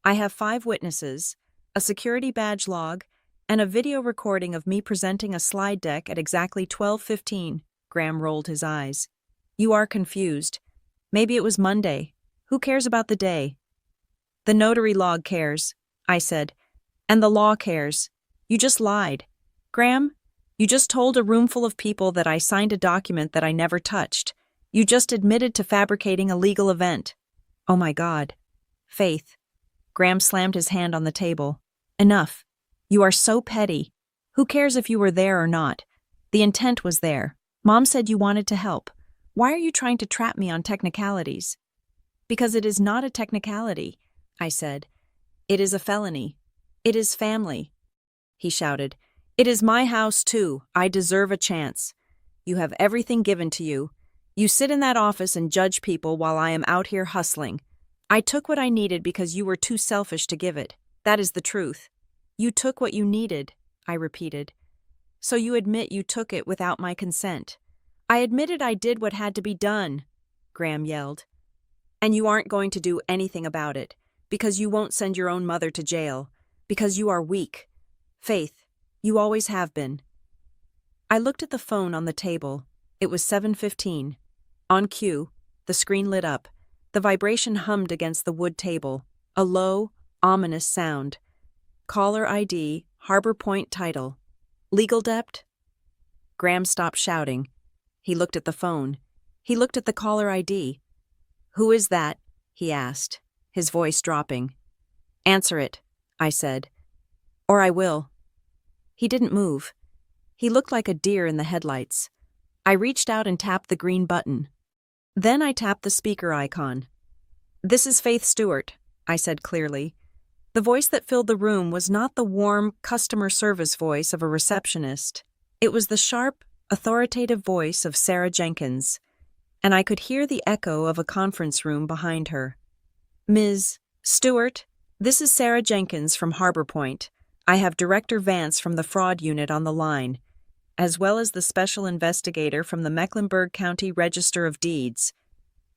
I have 5 witnesses, a security badge log, and a video recording of me presenting a slide deck at exactly 12:15. Graham rolled his eyes. You are confused. Maybe it was Monday. Who cares about the day? The notary log cares, I said, and the law cares. You just lied. Graham, you just told a room full of people that I signed a document that I never touched. You just admitted to fabricating a legal event. Oh my God. Faith. Graham slammed his hand on the table. Enough. You are so petty. Who cares if you were there or not? The intent was there. Mom said you wanted to help. Why are you trying to trap me on technicalities? Because it is not a technicality, I said. It is a felony. It is family. He shouted. It is my house too. I deserve a chance. You have everything given to you. You sit in that office and judge people while I am out here hustling. I took what I needed because you were too selfish to give it. That is the truth. You took what you needed, I repeated. So you admit you took it without my consent. I admitted I did what had to be done, Graham yelled. And you aren't going to do anything about it, because you won't send your own mother to jail, because you are weak. Faith, you always have been. I looked at the phone on the table. It was 7:15. On cue, the screen lit up. The vibration hummed against the wood table, a low, ominous sound. Caller ID, Harbor Point title. Legal debt? Graham stopped shouting. He looked at the phone. He looked at the caller ID. Who is that? He asked, his voice dropping. Answer it, I said. Or I will. He didn't move. He looked like a deer in the headlights. I reached out and tapped the green button. Then I tapped the speaker icon. This is Faith Stewart, I said clearly. The voice that filled the room was not the warm, customer service voice of a receptionist. It was the sharp, authoritative voice of Sarah Jenkins. and I could hear the echo of a conference room behind her. "Ms. Stewart, this is Sarah Jenkins from Harbor Point. I have Director Vance from the Fraud Unit on the line, as well as the special investigator from the Mecklenburg County Register of Deeds."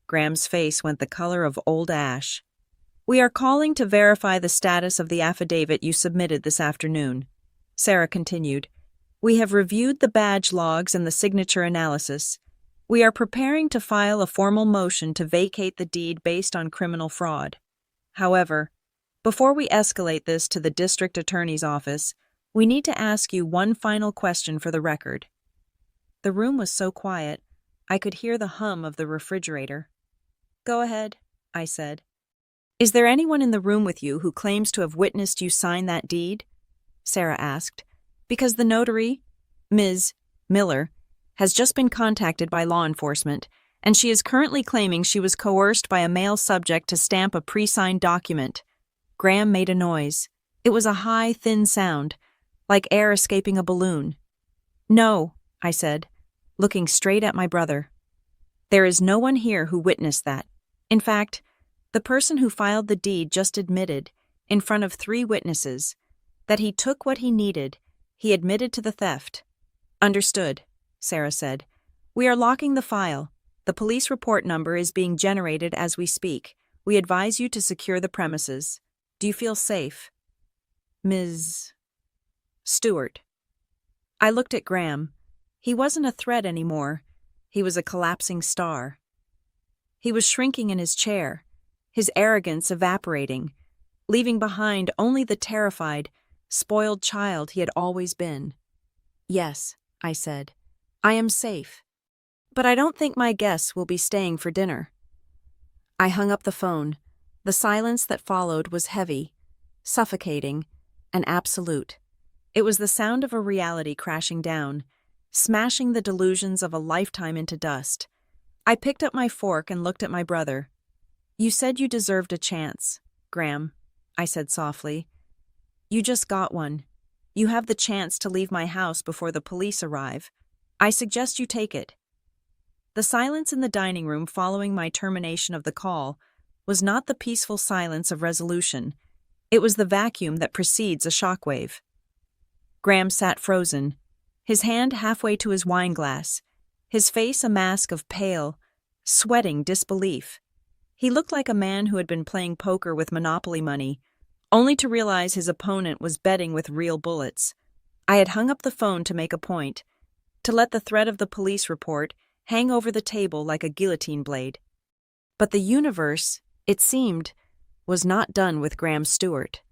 Graham's face went the color of old ash. "We are calling to verify the status of the affidavit you submitted this afternoon," Sarah continued. "We have reviewed the badge logs and the signature analysis. We are preparing to file a formal motion to vacate the deed based on criminal fraud. However, before we escalate this to the district attorney's office, we need to ask you one final question for the record." The room was so quiet, I could hear the hum of the refrigerator. "Go ahead," I said. "Is there anyone in the room with you who claims to have witnessed you sign that deed?" Sarah asked. "Because the notary, Ms. Miller, has just been contacted by law enforcement, and she is currently claiming she was coerced by a male subject to stamp a pre-signed document." Graham made a noise. It was a high, thin sound, like air escaping a balloon. "No," I said, looking straight at my brother. "There is no one here who witnessed that. In fact, the person who filed the deed just admitted, in front of 3 witnesses, that he took what he needed. He admitted to the theft." "Understood," Sarah said. "We are locking the file. The police report number is being generated as we speak. We advise you to secure the premises. Do you feel safe, Ms. Stewart?" I looked at Graham. He wasn't a threat anymore. He was a collapsing star. He was shrinking in his chair, his arrogance evaporating, leaving behind only the terrified, spoiled child he had always been. "Yes," I said, "I am safe. But I don't think my guests will be staying for dinner." I hung up the phone. The silence that followed was heavy, suffocating, and absolute. It was the sound of a reality crashing down, smashing the delusions of a lifetime into dust. I picked up my fork and looked at my brother. "You said you deserved a chance, Graham," I said softly. "You just got one. You have the chance to leave my house before the police arrive. I suggest you take it." The silence in the dining room following my termination of the call was not the peaceful silence of resolution. It was the vacuum that precedes a shockwave. Graham sat frozen, his hand halfway to his wine glass, his face a mask of pale, sweating disbelief. He looked like a man who had been playing poker with Monopoly money, only to realize his opponent was betting with real bullets. I had hung up the phone to make a point, to let the threat of the police report hang over the table like a guillotine blade. But the universe, it seemed, was not done with Graham Stewart.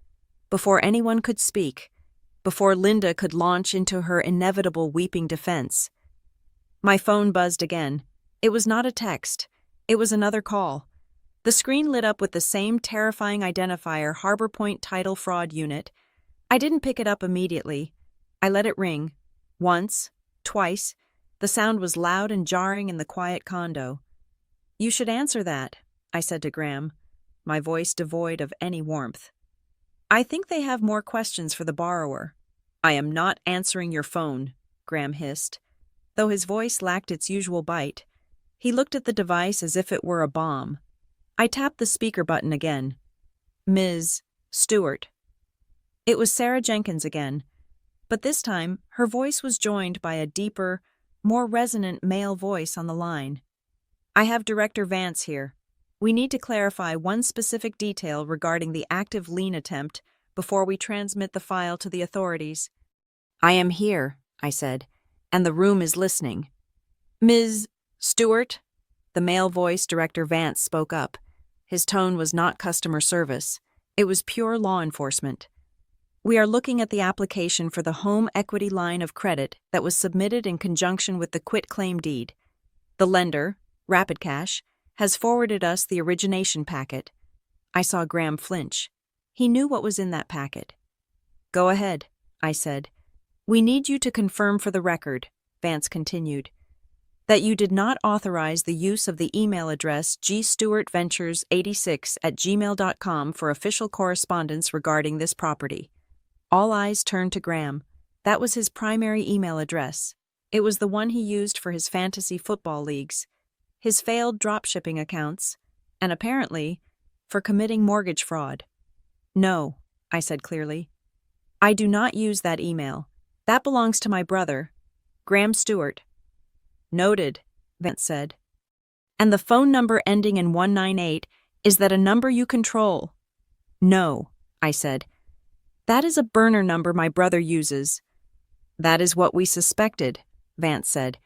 Before anyone could speak, before Linda could launch into her inevitable weeping defense, my phone buzzed again. It was not a text. It was another call. The screen lit up with the same terrifying identifier, Harbor Point Title Fraud Unit. I didn't pick it up immediately. I let it ring. Once, twice. The sound was loud and jarring in the quiet condo. "You should answer that," I said to Graham, my voice devoid of any warmth. "I think they have more questions for the borrower." "I am not answering your phone," Graham hissed. Though his voice lacked its usual bite, he looked at the device as if it were a bomb. I tapped the speaker button again. "Ms. Stewart." It was Sarah Jenkins again, but this time her voice was joined by a deeper, more resonant male voice on the line. "I have Director Vance here. We need to clarify one specific detail regarding the active lien attempt before we transmit the file to the authorities." "I am here," I said, "and the room is listening." "Ms. Stewart?" The male voice Director Vance spoke up. His tone was not customer service. It was pure law enforcement. "We are looking at the application for the home equity line of credit that was submitted in conjunction with the quitclaim deed. The lender, Rapid Cash, has forwarded us the origination packet." I saw Graham flinch. He knew what was in that packet. "Go ahead," I said. "We need you to confirm for the record," Vance continued, "that you did not authorize the use of the email address gstewartventures86@gmail.com for official correspondence regarding this property." All eyes turned to Graham. That was his primary email address. It was the one he used for his fantasy football leagues. his failed dropshipping accounts, and apparently, for committing mortgage fraud. No, I said clearly. I do not use that email. That belongs to my brother, Graham Stewart. Noted, Vance said. And the phone number ending in 198, is that a number you control? No, I said. That is a burner number my brother uses. That is what we suspected, Vance said.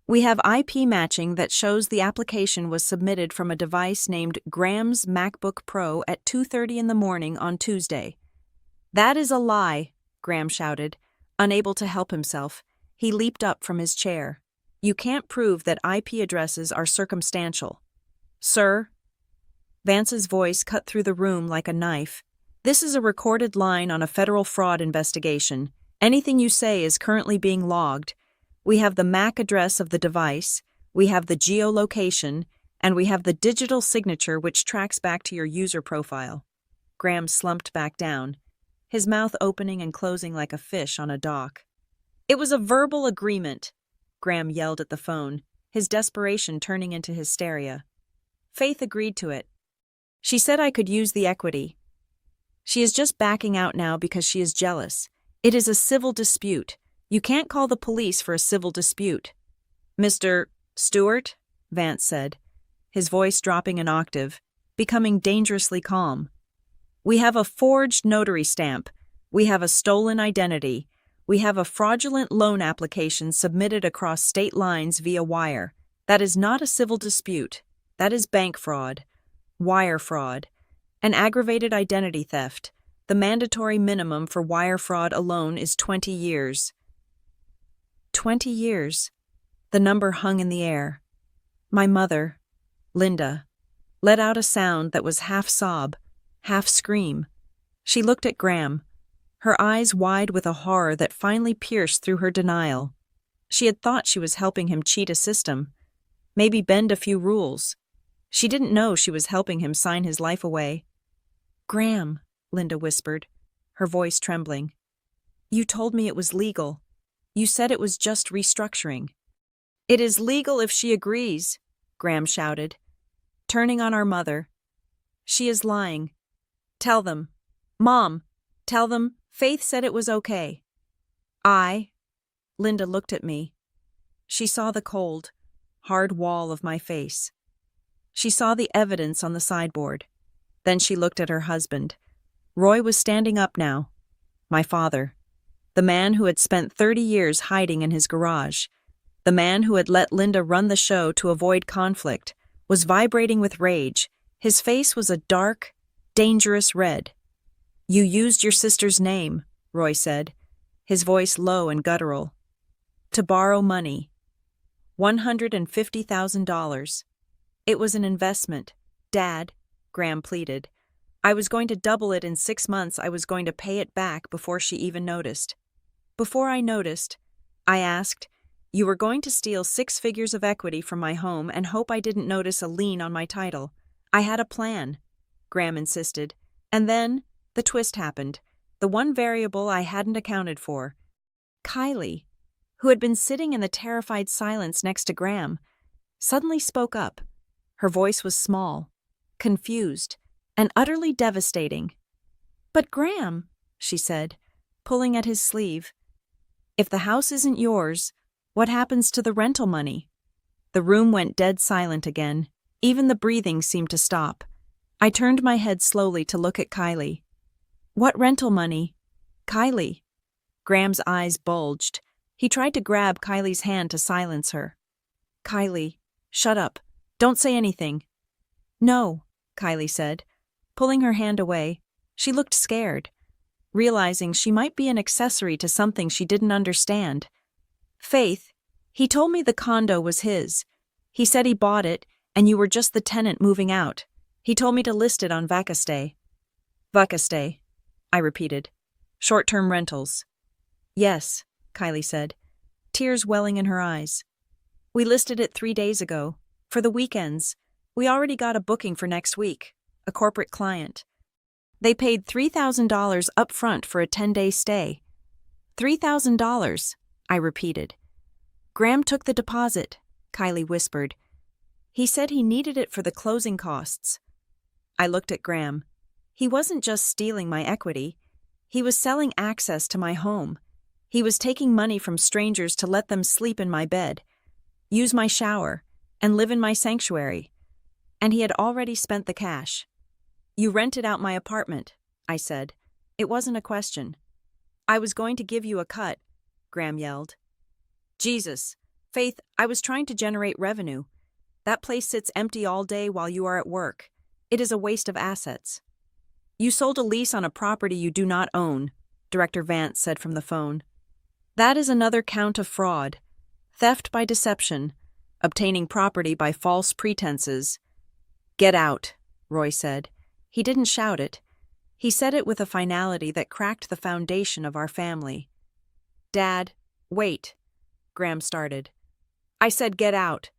We have IP matching that shows the application was submitted from a device named Graham's MacBook Pro at 2:30 in the morning on Tuesday. That is a lie, Graham shouted. Unable to help himself, he leaped up from his chair. You can't prove that IP addresses are circumstantial. Sir? Vance's voice cut through the room like a knife. This is a recorded line on a federal fraud investigation. Anything you say is currently being logged. We have the MAC address of the device, we have the geolocation, and we have the digital signature which tracks back to your user profile. Graham slumped back down, his mouth opening and closing like a fish on a dock. It was a verbal agreement, Graham yelled at the phone, his desperation turning into hysteria. Faith agreed to it. She said I could use the equity. She is just backing out now because she is jealous. It is a civil dispute. You can't call the police for a civil dispute. Mr. Stewart, Vance said, his voice dropping an octave, becoming dangerously calm. We have a forged notary stamp. We have a stolen identity. We have a fraudulent loan application submitted across state lines via wire. That is not a civil dispute. That is bank fraud, wire fraud, and aggravated identity theft. The mandatory minimum for wire fraud alone is 20 years. 20 years. The number hung in the air. My mother, Linda, let out a sound that was half sob, half scream. She looked at Graham, her eyes wide with a horror that finally pierced through her denial. She had thought she was helping him cheat a system, maybe bend a few rules. She didn't know she was helping him sign his life away. Graham, Linda whispered, her voice trembling. You told me it was legal. You said it was just restructuring. It is legal if she agrees, Graham shouted, turning on our mother. She is lying. Tell them. Mom, tell them Faith said it was okay. Linda looked at me. She saw the cold, hard wall of my face. She saw the evidence on the sideboard. Then she looked at her husband. Roy was standing up now. My father. The man who had spent 30 years hiding in his garage. The man who had let Linda run the show to avoid conflict, was vibrating with rage. His face was a dark, dangerous red. You used your sister's name, Roy said, his voice low and guttural. To borrow money. $150,000. It was an investment. Dad, Graham pleaded. I was going to double it in 6 months. I was going to pay it back before she even noticed. Before I noticed, I asked, you were going to steal 6 figures of equity from my home and hope I didn't notice a lien on my title. I had a plan, Graham insisted. And then, the twist happened. The one variable I hadn't accounted for. Kylie, who had been sitting in the terrified silence next to Graham, suddenly spoke up. Her voice was small, confused, and utterly devastating. But Graham, she said, pulling at his sleeve, if the house isn't yours, what happens to the rental money? The room went dead silent again. Even the breathing seemed to stop. I turned my head slowly to look at Kylie. What rental money? Kylie. Graham's eyes bulged. He tried to grab Kylie's hand to silence her. Kylie, shut up. Don't say anything. No, Kylie said, pulling her hand away. She looked scared, realizing she might be an accessory to something she didn't understand. Faith, he told me the condo was his. He said he bought it, and you were just the tenant moving out. He told me to list it on Vacastay. Vacastay, I repeated. Short-term rentals. Yes, Kylie said, tears welling in her eyes. We listed it 3 days ago. For the weekends. We already got a booking for next week. A corporate client. They paid $3,000 up front for a 10-day stay. $3,000, I repeated. Graham took the deposit, Kylie whispered. He said he needed it for the closing costs. I looked at Graham. He wasn't just stealing my equity. He was selling access to my home. He was taking money from strangers to let them sleep in my bed, use my shower, and live in my sanctuary. And he had already spent the cash. You rented out my apartment, I said. It wasn't a question. I was going to give you a cut, Graham yelled. Jesus, Faith, I was trying to generate revenue. That place sits empty all day while you are at work. It is a waste of assets. You sold a lease on a property you do not own, Director Vance said from the phone. That is another count of fraud, theft by deception, obtaining property by false pretenses. Get out, Roy said. He didn't shout it. He said it with a finality that cracked the foundation of our family. Dad, wait, Graham started. I said get out.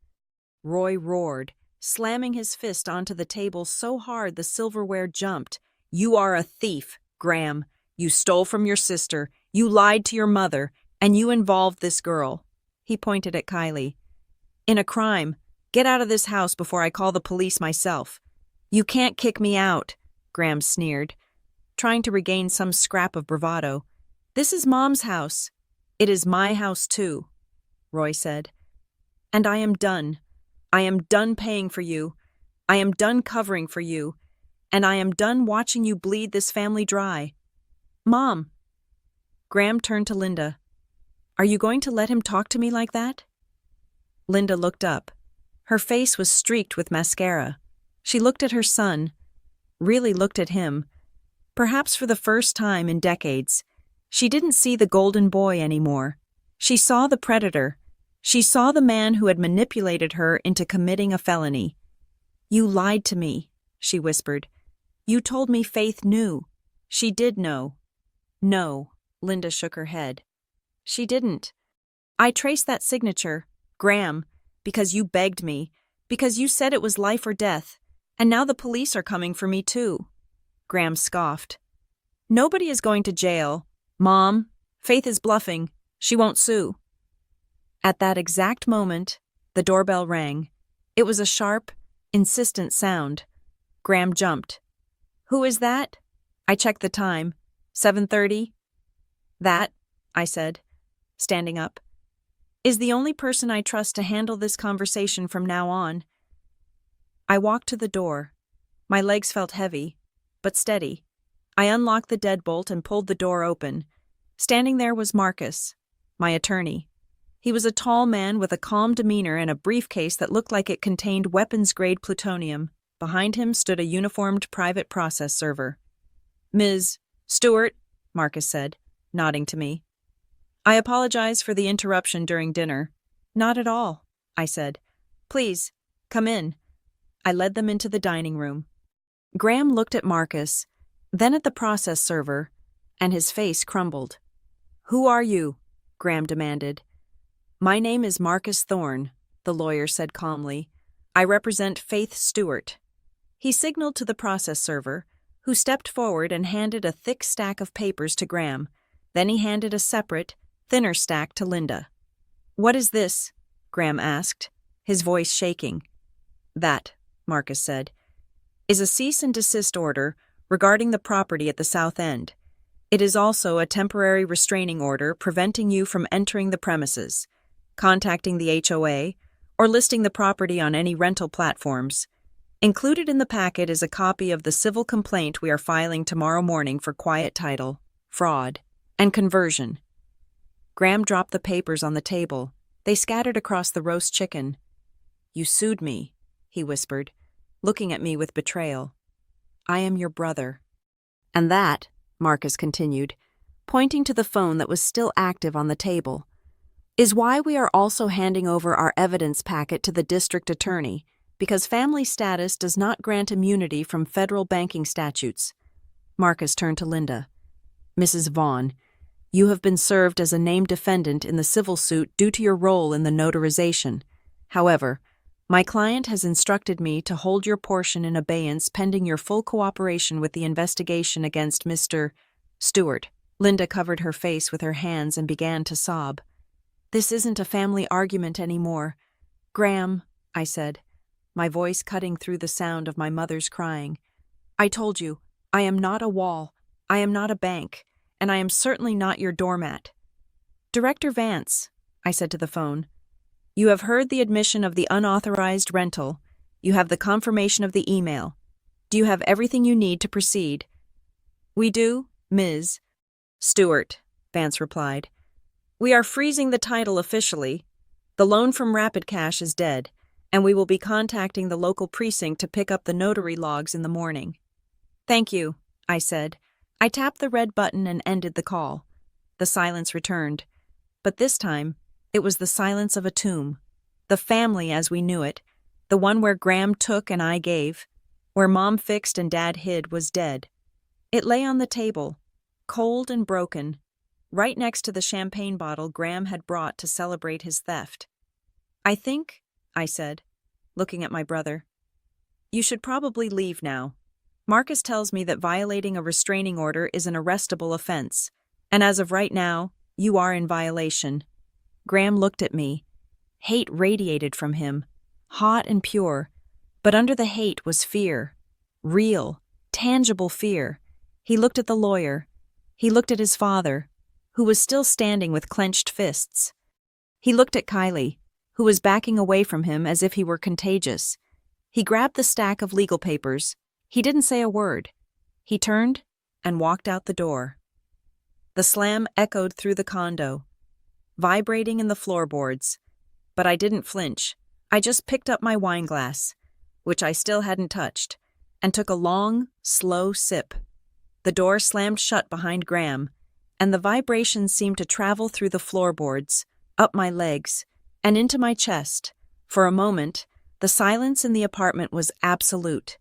Roy roared, slamming his fist onto the table so hard the silverware jumped. You are a thief, Graham. You stole from your sister, you lied to your mother, and you involved this girl. He pointed at Kylie. In a crime. Get out of this house before I call the police myself. You can't kick me out, Graham sneered, trying to regain some scrap of bravado. This is Mom's house. It is my house too, Roy said. And I am done. I am done paying for you. I am done covering for you. And I am done watching you bleed this family dry. Mom. Graham turned to Linda. Are you going to let him talk to me like that? Linda looked up. Her face was streaked with mascara. She looked at her son, really looked at him. Perhaps for the first time in decades, she didn't see the golden boy anymore. She saw the predator. She saw the man who had manipulated her into committing a felony. You lied to me, she whispered. You told me Faith knew. She did know. No, Linda shook her head. She didn't. I traced that signature, Graham, because you begged me, because you said it was life or death, and now the police are coming for me too. Graham scoffed. Nobody is going to jail. Mom, Faith is bluffing. She won't sue. At that exact moment, the doorbell rang. It was a sharp, insistent sound. Graham jumped. Who is that? I checked the time. 7:30? That, I said, standing up, is the only person I trust to handle this conversation from now on. I walked to the door. My legs felt heavy, but steady. I unlocked the deadbolt and pulled the door open. Standing there was Marcus, my attorney. He was a tall man with a calm demeanor and a briefcase that looked like it contained weapons-grade plutonium. Behind him stood a uniformed private process server. Ms. Stewart, Marcus said, nodding to me. I apologize for the interruption during dinner. Not at all, I said. Please, come in. I led them into the dining room. Graham looked at Marcus, then at the process server, and his face crumbled. Who are you? Graham demanded. My name is Marcus Thorne, the lawyer said calmly. I represent Faith Stewart. He signaled to the process server, who stepped forward and handed a thick stack of papers to Graham. Then he handed a separate, thinner stack to Linda. What is this? Graham asked, his voice shaking. That, Marcus said, is a cease and desist order regarding the property at the South End. It is also a temporary restraining order preventing you from entering the premises, contacting the HOA, or listing the property on any rental platforms. Included in the packet is a copy of the civil complaint we are filing tomorrow morning for quiet title, fraud, and conversion. Graham dropped the papers on the table. They scattered across the roast chicken. You sued me, he whispered, looking at me with betrayal. I am your brother. And that, Marcus continued, pointing to the phone that was still active on the table, is why we are also handing over our evidence packet to the district attorney, because family status does not grant immunity from federal banking statutes. Marcus turned to Linda. Mrs. Vaughn, you have been served as a named defendant in the civil suit due to your role in the notarization. However, my client has instructed me to hold your portion in abeyance pending your full cooperation with the investigation against Mr. Stewart. Linda covered her face with her hands and began to sob. This isn't a family argument anymore. Graham, I said, my voice cutting through the sound of my mother's crying. "I told you, I am not a wall, I am not a bank, and I am certainly not your doormat." "Director Vance," I said to the phone, "you have heard the admission of the unauthorized rental. You have the confirmation of the email. Do you have everything you need to proceed?" "We do, Ms. Stewart," Vance replied. "We are freezing the title officially. The loan from Rapid Cash is dead, and we will be contacting the local precinct to pick up the notary logs in the morning." "Thank you," I said. I tapped the red button and ended the call. The silence returned. But this time, it was the silence of a tomb. The family as we knew it, the one where Graham took and I gave, where Mom fixed and Dad hid, was dead. It lay on the table, cold and broken, right next to the champagne bottle Graham had brought to celebrate his theft. "I think," I said, looking at my brother, "you should probably leave now. Marcus tells me that violating a restraining order is an arrestable offense, and as of right now, you are in violation." Graham looked at me. Hate radiated from him, hot and pure, but under the hate was fear. Real, tangible fear. He looked at the lawyer. He looked at his father, who was still standing with clenched fists. He looked at Kylie, who was backing away from him as if he were contagious. He grabbed the stack of legal papers. He didn't say a word. He turned and walked out the door. The slam echoed through the condo, vibrating in the floorboards. But I didn't flinch. I just picked up my wine glass, which I still hadn't touched, and took a long, slow sip. The door slammed shut behind Graham, and the vibrations seemed to travel through the floorboards, up my legs, and into my chest. For a moment, the silence in the apartment was absolute.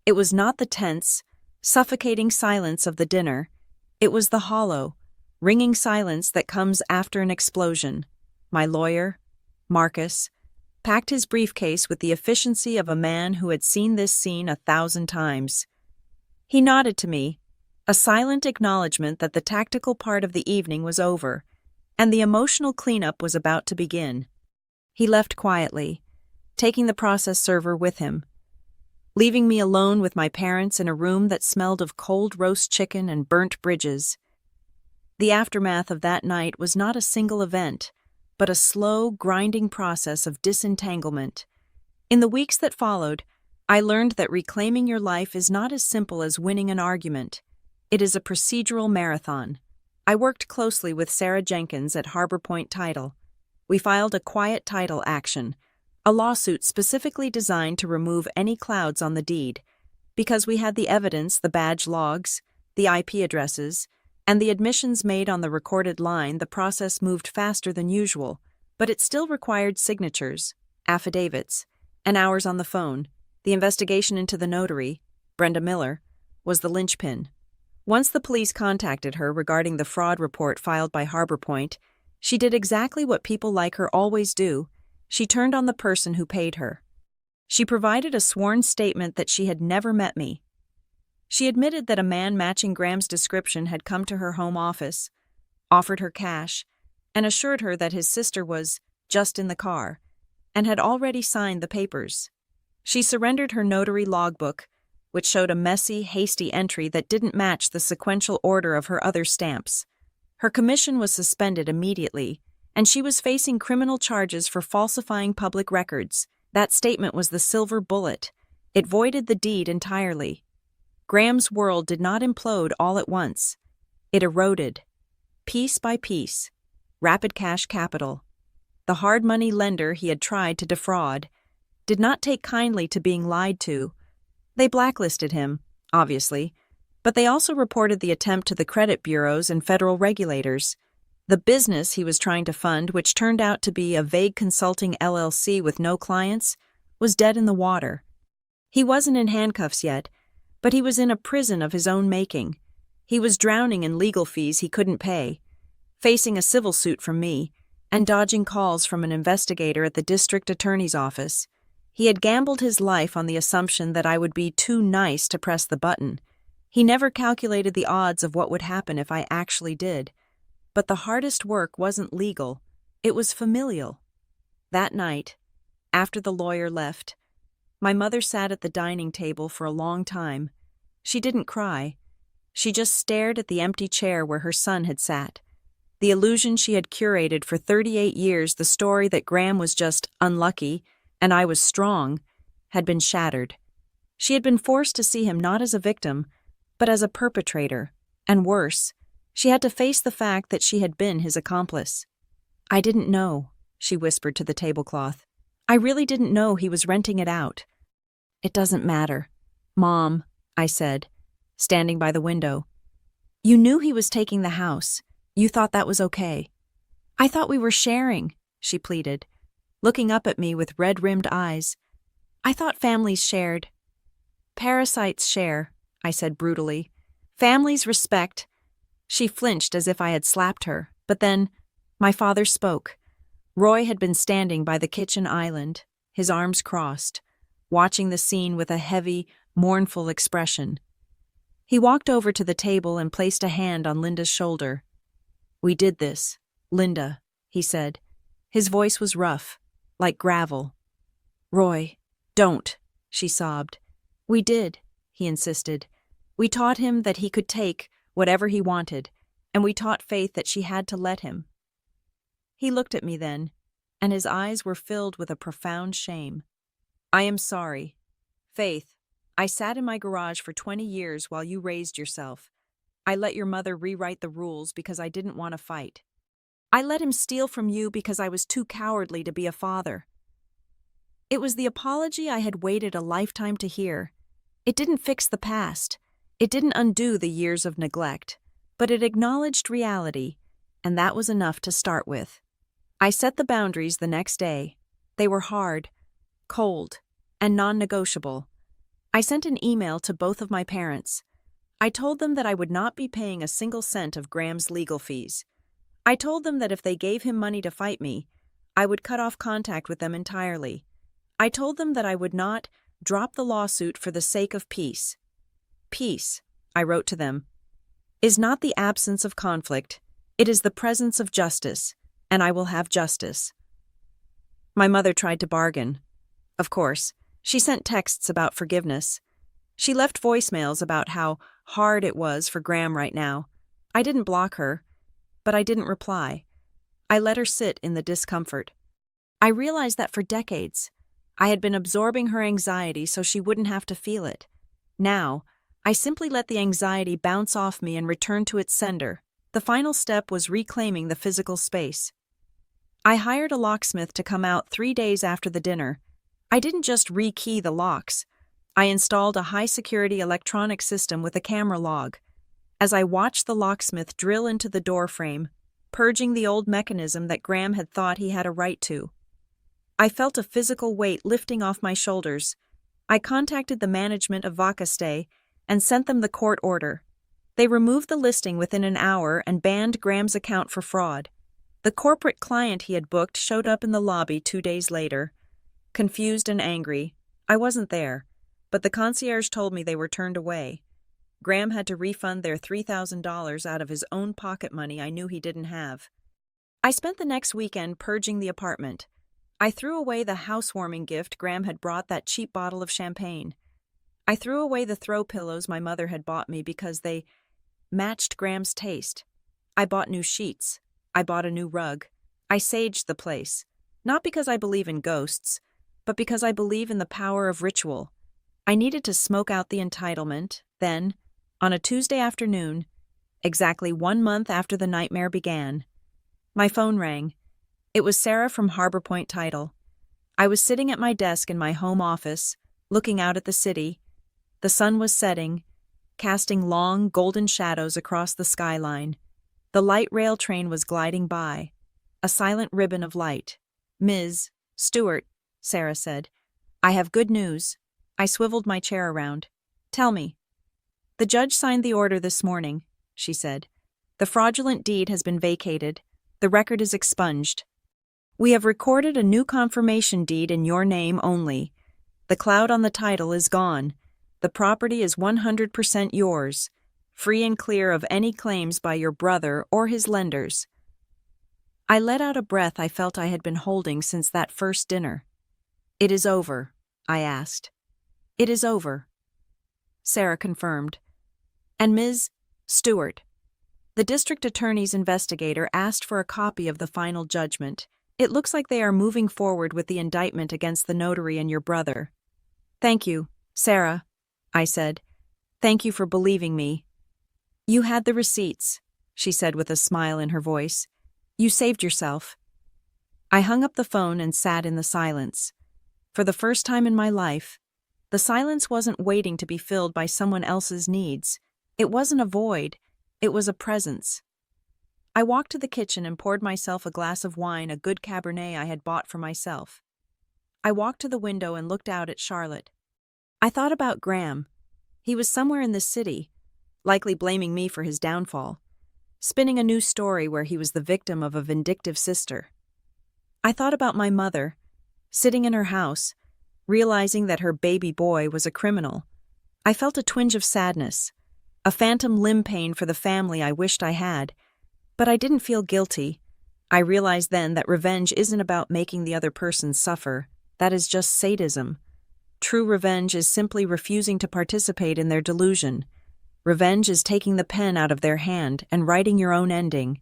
It was not the tense, suffocating silence of the dinner. It was the hollow, ringing silence that comes after an explosion. My lawyer, Marcus, packed his briefcase with the efficiency of a man who had seen this scene 1,000 times. He nodded to me, a silent acknowledgement that the tactical part of the evening was over, and the emotional cleanup was about to begin. He left quietly, taking the process server with him, leaving me alone with my parents in a room that smelled of cold roast chicken and burnt bridges. The aftermath of that night was not a single event, but a slow, grinding process of disentanglement. In the weeks that followed, I learned that reclaiming your life is not as simple as winning an argument. It is a procedural marathon. I worked closely with Sarah Jenkins at Harbor Point Title. We filed a quiet title action, a lawsuit specifically designed to remove any clouds on the deed. Because we had the evidence, the badge logs, the IP addresses, and the admissions made on the recorded line, the process moved faster than usual, but it still required signatures, affidavits, and hours on the phone. The investigation into the notary, Brenda Miller, was the linchpin. Once the police contacted her regarding the fraud report filed by Harbor Point, she did exactly what people like her always do. She turned on the person who paid her. She provided a sworn statement that she had never met me. She admitted that a man matching Graham's description had come to her home office, offered her cash, and assured her that his sister was just in the car and had already signed the papers. She surrendered her notary logbook, which showed a messy, hasty entry that didn't match the sequential order of her other stamps. Her commission was suspended immediately, and she was facing criminal charges for falsifying public records. That statement was the silver bullet. It voided the deed entirely. Graham's world did not implode all at once. It eroded, piece by piece. Rapid Cash Capital, the hard money lender he had tried to defraud, did not take kindly to being lied to. They blacklisted him, obviously, but they also reported the attempt to the credit bureaus and federal regulators. The business he was trying to fund, which turned out to be a vague consulting LLC with no clients, was dead in the water. He wasn't in handcuffs yet, but he was in a prison of his own making. He was drowning in legal fees he couldn't pay, facing a civil suit from me, and dodging calls from an investigator at the district attorney's office. He had gambled his life on the assumption that I would be too nice to press the button. He never calculated the odds of what would happen if I actually did. But the hardest work wasn't legal, it was familial. That night, after the lawyer left, My mother sat at the dining table for a long time. She didn't cry. She just stared at the empty chair where her son had sat. The illusion she had curated for 38 years, the story that Graham was just unlucky and I was strong, had been shattered. She had been forced to see him not as a victim, but as a perpetrator, and worse, she had to face the fact that she had been his accomplice. "I didn't know," she whispered to the tablecloth. "I really didn't know he was renting it out." "It doesn't matter." "Mom," I said, standing by the window. "You knew he was taking the house. You thought that was okay." "I thought we were sharing," she pleaded, looking up at me with red-rimmed eyes. "I thought families shared." "Parasites share," I said brutally. "Families respect." She flinched as if I had slapped her, but then my father spoke. Roy had been standing by the kitchen island, his arms crossed, watching the scene with a heavy, mournful expression. He walked over to the table and placed a hand on Linda's shoulder. "We did this, Linda," he said. His voice was rough, like gravel. "Roy, don't," she sobbed. "We did," he insisted. "We taught him that he could take whatever he wanted, and we taught Faith that she had to let him." He looked at me then, and his eyes were filled with a profound shame. "I am sorry. Faith, I sat in my garage for 20 years while you raised yourself. I let your mother rewrite the rules because I didn't want to fight. I let him steal from you because I was too cowardly to be a father." It was the apology I had waited a lifetime to hear. It didn't fix the past. It didn't undo the years of neglect, but it acknowledged reality, and that was enough to start with. I set the boundaries the next day. They were hard, cold, and non-negotiable. I sent an email to both of my parents. I told them that I would not be paying a single cent of Graham's legal fees. I told them that if they gave him money to fight me, I would cut off contact with them entirely. I told them that I would not drop the lawsuit for the sake of peace. "Peace," I wrote to them, "is not the absence of conflict. It is the presence of justice, and I will have justice." My mother tried to bargain. Of course, she sent texts about forgiveness. She left voicemails about how hard it was for Graham right now. I didn't block her, but I didn't reply. I let her sit in the discomfort. I realized that for decades, I had been absorbing her anxiety so she wouldn't have to feel it. Now, I simply let the anxiety bounce off me and return to its sender. The final step was reclaiming the physical space. I hired a locksmith to come out 3 days after the dinner. I didn't just rekey the locks. I installed a high-security electronic system with a camera log. As I watched the locksmith drill into the door frame, purging the old mechanism that Graham had thought he had a right to, I felt a physical weight lifting off my shoulders. I contacted the management of Vacastay and sent them the court order. They removed the listing within an hour and banned Graham's account for fraud. The corporate client he had booked showed up in the lobby 2 days later. Confused and angry, I wasn't there, but the concierge told me they were turned away. Graham had to refund their $3,000 out of his own pocket money I knew he didn't have. I spent the next weekend purging the apartment. I threw away the housewarming gift Graham had brought, that cheap bottle of champagne. I threw away the throw pillows my mother had bought me because they matched Graham's taste. I bought new sheets. I bought a new rug. I saged the place, not because I believe in ghosts, but because I believe in the power of ritual. I needed to smoke out the entitlement. Then, on a Tuesday afternoon, exactly 1 month after the nightmare began, my phone rang. It was Sarah from Harbor Point Title. I was sitting at my desk in my home office, looking out at the city. The sun was setting, casting long, golden shadows across the skyline. The light rail train was gliding by, a silent ribbon of light. "Ms. Stewart," Sarah said, "I have good news." I swiveled my chair around. "Tell me." "The judge signed the order this morning," she said. "The fraudulent deed has been vacated. The record is expunged. We have recorded a new confirmation deed in your name only. The cloud on the title is gone. The property is 100% yours, free and clear of any claims by your brother or his lenders." I let out a breath I felt I had been holding since that first dinner. "It is over," I asked. It is over, Sarah confirmed. And Ms. Stewart, the district attorney's investigator, asked for a copy of the final judgment. It looks like they are moving forward with the indictment against the notary and your brother. Thank you, Sarah, I said. Thank you for believing me. You had the receipts, she said with a smile in her voice. You saved yourself. I hung up the phone and sat in the silence. For the first time in my life, the silence wasn't waiting to be filled by someone else's needs. It wasn't a void, it was a presence. I walked to the kitchen and poured myself a glass of wine, a good Cabernet I had bought for myself. I walked to the window and looked out at Charlotte. I thought about Graham. He was somewhere in the city, likely blaming me for his downfall, spinning a new story where he was the victim of a vindictive sister. I thought about my mother, sitting in her house, realizing that her baby boy was a criminal. I felt a twinge of sadness, a phantom limb pain for the family I wished I had, but I didn't feel guilty. I realized then that revenge isn't about making the other person suffer. That is just sadism. True revenge is simply refusing to participate in their delusion. Revenge is taking the pen out of their hand and writing your own ending.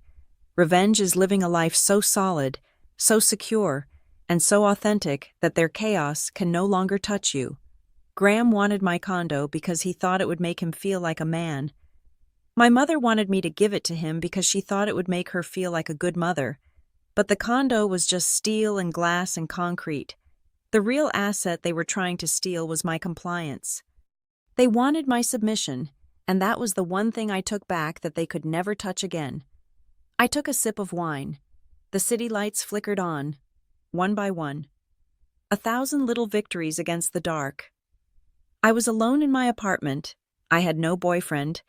Revenge is living a life so solid, so secure, and so authentic that their chaos can no longer touch you. Graham wanted my condo because he thought it would make him feel like a man. My mother wanted me to give it to him because she thought it would make her feel like a good mother. But the condo was just steel and glass and concrete. The real asset they were trying to steal was my compliance. They wanted my submission, and that was the one thing I took back that they could never touch again. I took a sip of wine. The city lights flickered on, one by one. 1,000 little victories against the dark. I was alone in my apartment. I had no boyfriend,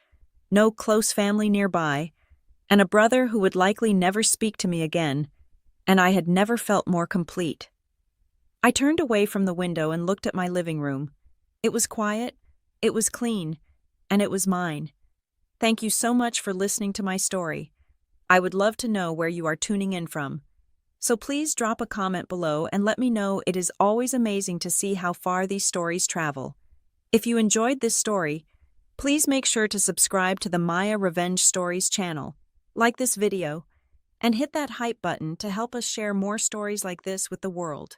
no close family nearby, and a brother who would likely never speak to me again, and I had never felt more complete. I turned away from the window and looked at my living room. It was quiet, it was clean, and it was mine. Thank you so much for listening to my story. I would love to know where you are tuning in from. So please drop a comment below and let me know. It is always amazing to see how far these stories travel. If you enjoyed this story, please make sure to subscribe to the Maya Revenge Stories channel, like this video, and hit that hype button to help us share more stories like this with the world.